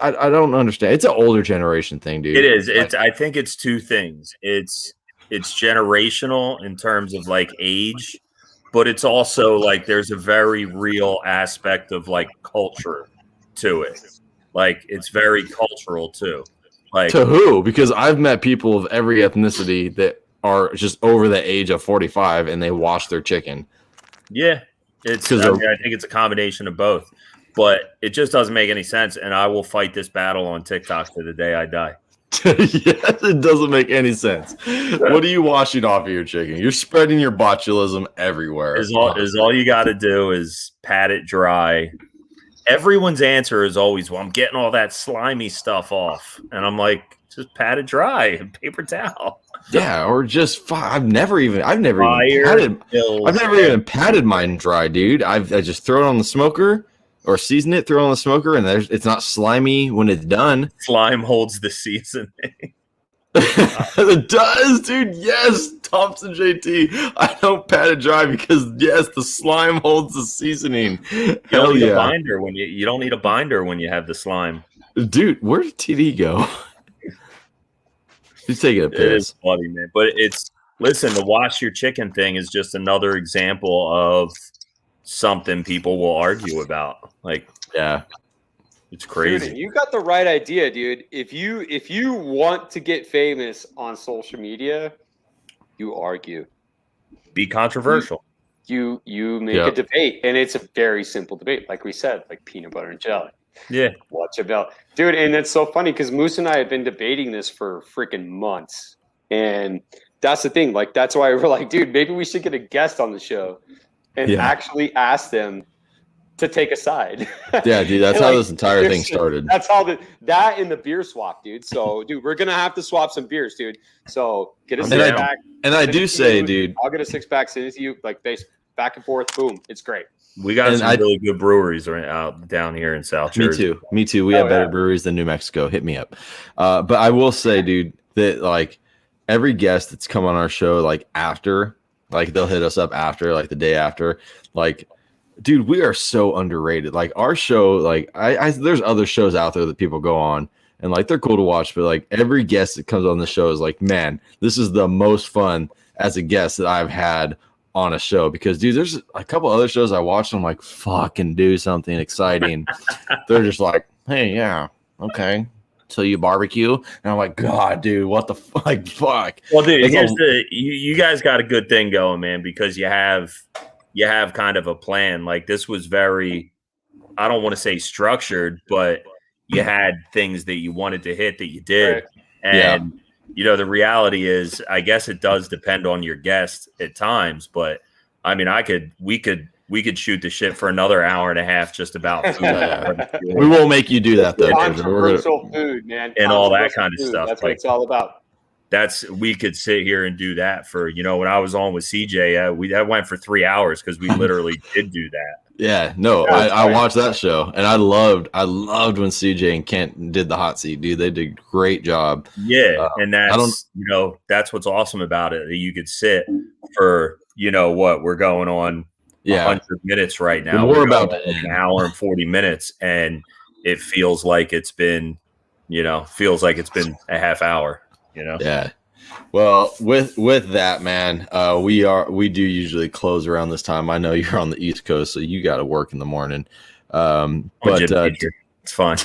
I don't understand. It's an older generation thing, dude. It is. I think it's two things. It's generational in terms of like age, but it's also like there's a very real aspect of like culture to it. Like it's very cultural too. Like to who? Because I've met people of every ethnicity that are just over the age of 45 and they wash their chicken. Yeah, I think it's a combination of both, but it just doesn't make any sense. And I will fight this battle on TikTok to the day I die. Yes, it doesn't make any sense. What are you washing off of your chicken? You're spreading your botulism everywhere. All you got to do is pat it dry. Everyone's answer is always, "Well, I'm getting all that slimy stuff off," and I'm like, "Just pat it dry, paper towel." Yeah, or just I've never even patted mine dry, dude. I just throw it on the smoker or season it, throw it on the smoker, and it's not slimy when it's done. Slime holds the seasoning. It does, dude. Yes, Thompson JT. I don't pat it dry because yes, the slime holds the seasoning. You don't need a binder when you don't need a binder when you have the slime. Dude, where did TD go? He's taking a piss. It is funny, man. But listen, the wash your chicken thing is just another example of something people will argue about. Like, yeah, it's crazy. Dude, you got the right idea, dude. If you want to get famous on social media, you argue. Be controversial. You make a debate, and it's a very simple debate. Like we said, like peanut butter and jelly. Yeah. Watch about, dude. And it's so funny because Moose and I have been debating this for freaking months. And that's the thing. Like, that's why we're like, dude, maybe we should get a guest on the show and actually ask them to take a side. Yeah, dude. That's how this entire thing started. That's how that and the beer swap, dude. So, dude, we're going to have to swap some beers, dude. So get a six pack. And I do say, dude, I'll get a 6-pack, send it to you, like back and forth. Boom. It's great. We got some really good breweries out down here in South Jersey. Me too. We have better breweries than New Mexico. Hit me up. But I will say, dude, that like every guest that's come on our show, like after, like they'll hit us up after, like the day after, like, dude, we are so underrated. Like our show, like there's other shows out there that people go on and like they're cool to watch, but like every guest that comes on the show is like, man, this is the most fun as a guest that I've had on a show, because dude, there's a couple other shows I watched. I'm like, fucking do something exciting. They're just like, hey, yeah, okay. So you barbecue, and I'm like, God, dude, what the fuck? Well, dude, you guys got a good thing going, man, because you have kind of a plan. Like this was very, I don't want to say structured, but you had things that you wanted to hit that you did, right. And. You know, the reality is, I guess it does depend on your guest at times, but I mean, we could shoot the shit for another hour and a half just about food. We won't make you do that though. Controversial food, man, and all that kind of stuff. That's what it's all about. We could sit here and do that for, you know, when I was on with CJ, that went for 3 hours because we literally did do that. Yeah, no, I watched that show and I loved when CJ and Kent did the hot seat, dude. They did a great job. Yeah, and that's what's awesome about it. That you could sit for, you know what, we're going on 100 minutes right now. We're about an hour and 40 minutes, and it feels like it's been a half hour. You know? Yeah. Well, with that, man, we do usually close around this time. I know you're on the East Coast, so you got to work in the morning. But it's fine.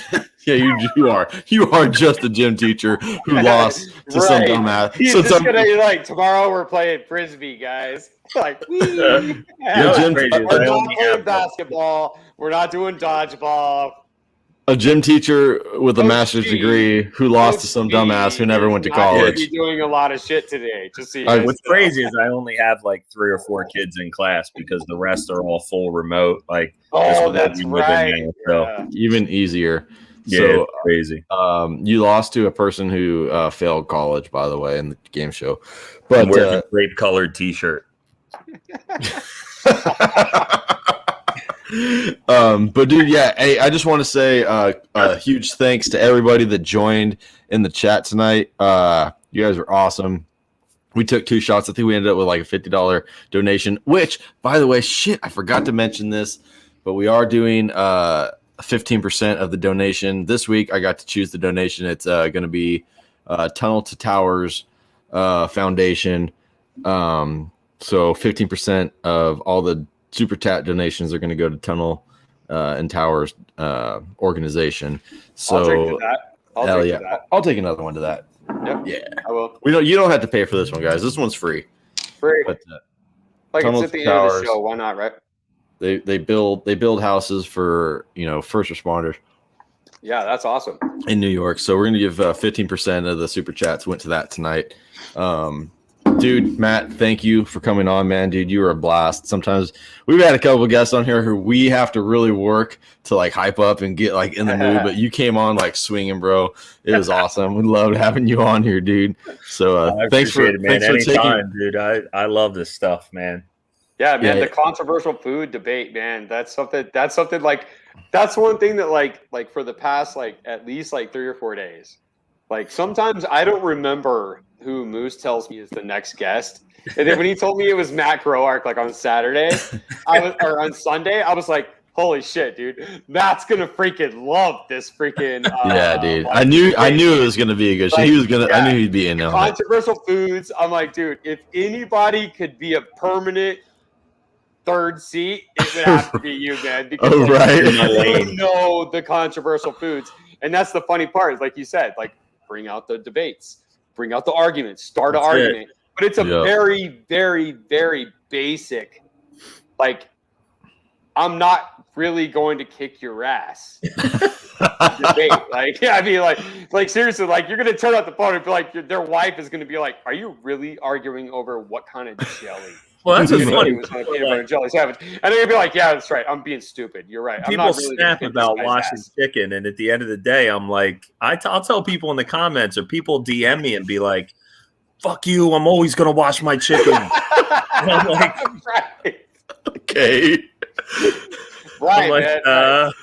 Yeah, you are. You are just a gym teacher who lost to some dumbass. He's just gonna be like, tomorrow we're playing frisbee, guys. Like, we're not playing basketball. We're not doing dodgeball. A gym teacher with a master's degree who lost to some dumbass who never went to college. Be doing a lot of shit today. Just see. What's crazy is I only have like 3 or 4 kids in class because the rest are all full remote. Like, that's right. So even easier. Yeah, So it's crazy. you lost to a person who failed college, by the way, in the game show. I'm But wearing a grape colored T-shirt. but dude, yeah, hey, I just want to say a huge thanks to everybody that joined in the chat tonight. You guys were awesome. We took 2 shots. I think we ended up with like a $50 donation, which, by the way, shit, I forgot to mention this, but we are doing 15% of the donation this week. I got to choose the donation. It's going to be Tunnel to Towers Foundation. So 15% of all the Super Chat donations are going to go to Tunnel and Towers organization. So I'll drink to that. hell yeah, I'll take another one to that. Yep. Yeah, I will. You don't have to pay for this one, guys. This one's free. Free. But Like, Tunnel it's at to the end of the Towers. show. Why not, right? they build houses for first responders Yeah, that's awesome. in New York. So we're gonna give 15% of the super chats went to that tonight. Dude, Matt, thank you for coming on, man. Dude, you were a blast. Sometimes we've had a couple of guests on here who we have to really work to like hype up and get like in the mood, but you came on like swinging, bro. It was awesome. We loved having you on here, dude. So thanks for it, man. thanks for Anytime, dude. I love this stuff, man. Yeah, man, Yeah. the controversial food debate, man. That's something like that's one thing that like for the past like at least like 3 or 4 days. Like sometimes I don't remember who Moose tells me is the next guest. And then when he told me it was Matt Groark like on Saturday, or on Sunday, I was like, holy shit, dude. Matt's gonna freaking love this freaking yeah, dude. I knew it was gonna be a good show. Like, I knew he'd be in on it. Controversial foods. I'm like, dude, if anybody could be a permanent third seat, it would have to be you, man. Because you know the controversial foods. And that's the funny part, is like you said, like bring out the debates, bring out the arguments, start an argument. But it's a very, very, very basic, like, I'm not really going to kick your ass debate. Like, yeah, I mean, like seriously, like you're gonna turn out the phone and be like, their wife is gonna be like, "Are you really arguing over what kind of jelly?" Well, that's what's funny. Jelly sandwich, and they're gonna be like, "Yeah, that's right. I'm being stupid. You're right." People I'm not really snap about washing chicken, and at the end of the day, I'm like, I'll tell people in the comments, or people DM me and be like, "Fuck you! I'm always gonna wash my chicken." And I'm like, right. Okay. Right, I'm like, man, right.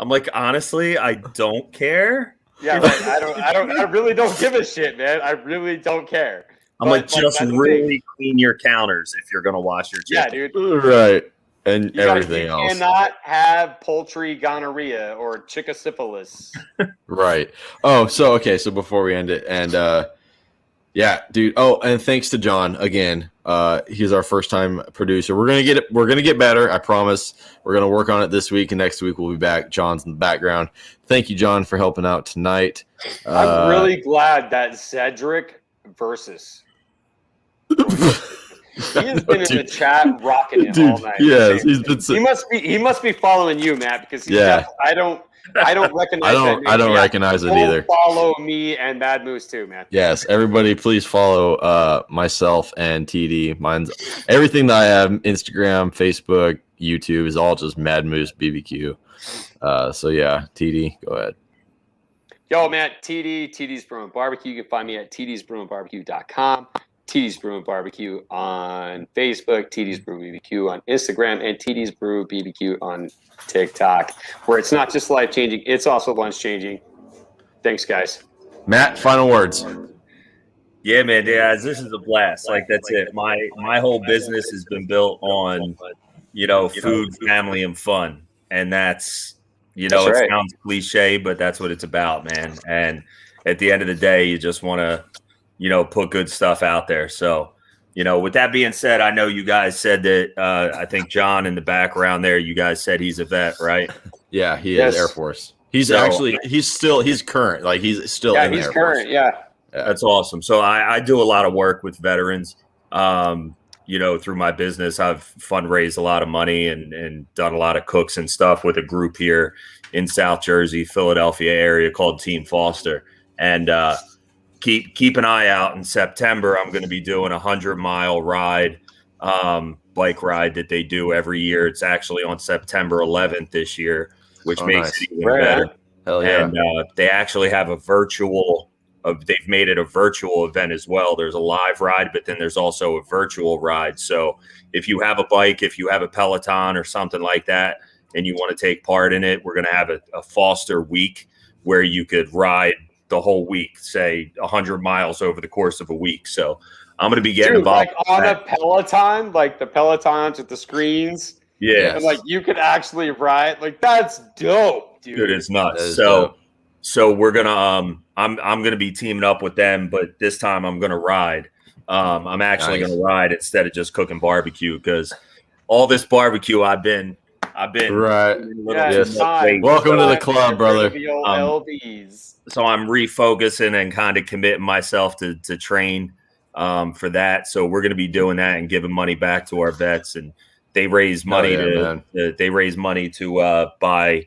I'm like, honestly, I don't care. Yeah, right. I really don't give a shit, man. I really don't care. I'm like, just really clean your counters if you're gonna wash your chicken. Yeah, dude. Right. And everything else. You cannot have poultry gonorrhea or chicksyphilis. Right. Oh, so okay. So before we end it, and yeah, dude. Oh, and thanks to John again. He's our first time producer. We're gonna get better. I promise. We're gonna work on it this week, and next week we'll be back. John's in the background. Thank you, John, for helping out tonight. I'm really glad that Cedric versus. He has been in the chat rocking it all night. Yes, he's been. He must be following you, Matt, because I don't recognize. I don't recognize it either. Follow me and Mad Moose too, man. Yes, everybody, please follow myself and TD. Mine's everything that I have: Instagram, Facebook, YouTube is all just Mad Moose BBQ. So yeah, TD, go ahead. Yo, man, TD's Brew and Barbecue. You can find me at tdsbrewandbarbecue.com. TD's Brew and Barbecue on Facebook, TD's Brew BBQ on Instagram, and TD's Brew BBQ on TikTok, where it's not just life changing, it's also lunch changing. Thanks, guys. Matt, final words. Yeah, man, guys, this is a blast. Like, that's it. My whole business has been built on, food, family, and fun, and that's it sounds cliche, but that's what it's about, man. And at the end of the day, you just want to put good stuff out there. So, with that being said, I know you guys said that, I think John in the background there, you guys said he's a vet, right? Yeah, he is Air Force. He's current. Like he's still in the Air Force. Yeah. That's awesome. So I do a lot of work with veterans, through my business. I've fundraised a lot of money and done a lot of cooks and stuff with a group here in South Jersey, Philadelphia area called Team Foster. And, keep an eye out in September. I'm going to be doing 100-mile ride, bike ride that they do every year. It's actually on September 11th this year, which makes it even better. Hell yeah. And they actually have a virtual. They've made it a virtual event as well. There's a live ride, but then there's also a virtual ride. So if you have a bike, if you have a Peloton or something like that, and you want to take part in it, we're going to have a Foster week where you could ride the whole week, say 100 miles over the course of a week. So I'm going to be getting involved. Like on a Peloton, like the Pelotons with the screens. Yeah. And like you could actually ride. Like that's dope, dude. Dude, it's nuts. That is dope. So we're gonna I'm gonna be teaming up with them, but this time I'm gonna ride. I'm actually gonna ride instead of just cooking barbecue, because all this barbecue I've been right. Yes. Welcome to the club, brother. LBs. So I'm refocusing and kind of committing myself to train for that. So we're gonna be doing that and giving money back to our vets, and they raise money to buy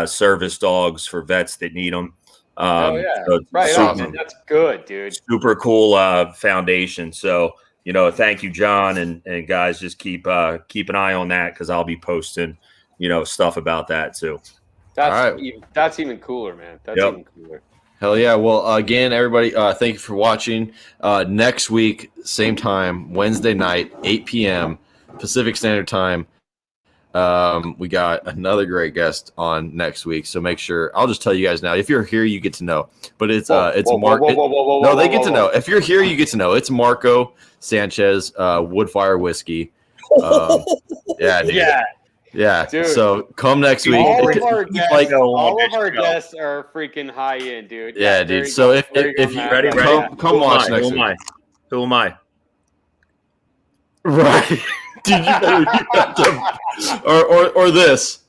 service dogs for vets that need them. So right on. That's good, dude. Super cool foundation. So, thank you, John, and guys, just keep an eye on that, because I'll be posting, stuff about that too. That's even cooler, man. That's even cooler. Hell yeah. Well, again, everybody, thank you for watching. Next week, same time, Wednesday night, 8 p.m. Pacific Standard Time. We got another great guest on next week, so make sure. I'll just tell you guys now. If you're here, you get to know. But it's Mark. No, they get to know. If you're here, you get to know. It's Marco Sanchez, Woodfire Whiskey. Yeah, dude. Yeah. Dude. So come next week. All of our guests are freaking high end, dude. Yeah, dude. So if you ready, come watch next week. Who am I? Right. Did you or this?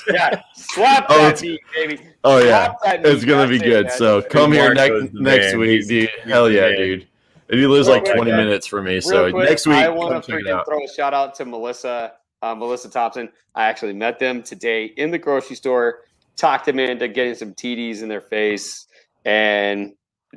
Yeah, slap that beat, baby. Oh yeah, it's gonna be good. So come here next week, dude. Hell yeah, dude. And you lose like 20 minutes for me. So next week, I want to freaking throw a shout out to Melissa Thompson. I actually met them today in the grocery store. Talked them into getting some TDs in their face, and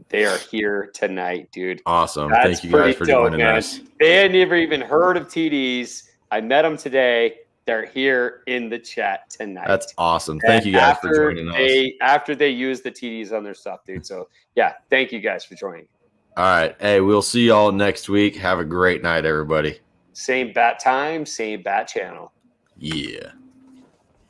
they are here tonight, dude. Awesome. Thank you guys for joining us. They had never even heard of TDs. I met them today. They're here in the chat tonight. That's awesome. Thank you guys for joining us. After they use the TDs on their stuff, dude. So, yeah, thank you guys for joining. All right. Hey, we'll see y'all next week. Have a great night, everybody. Same bat time, same bat channel. Yeah.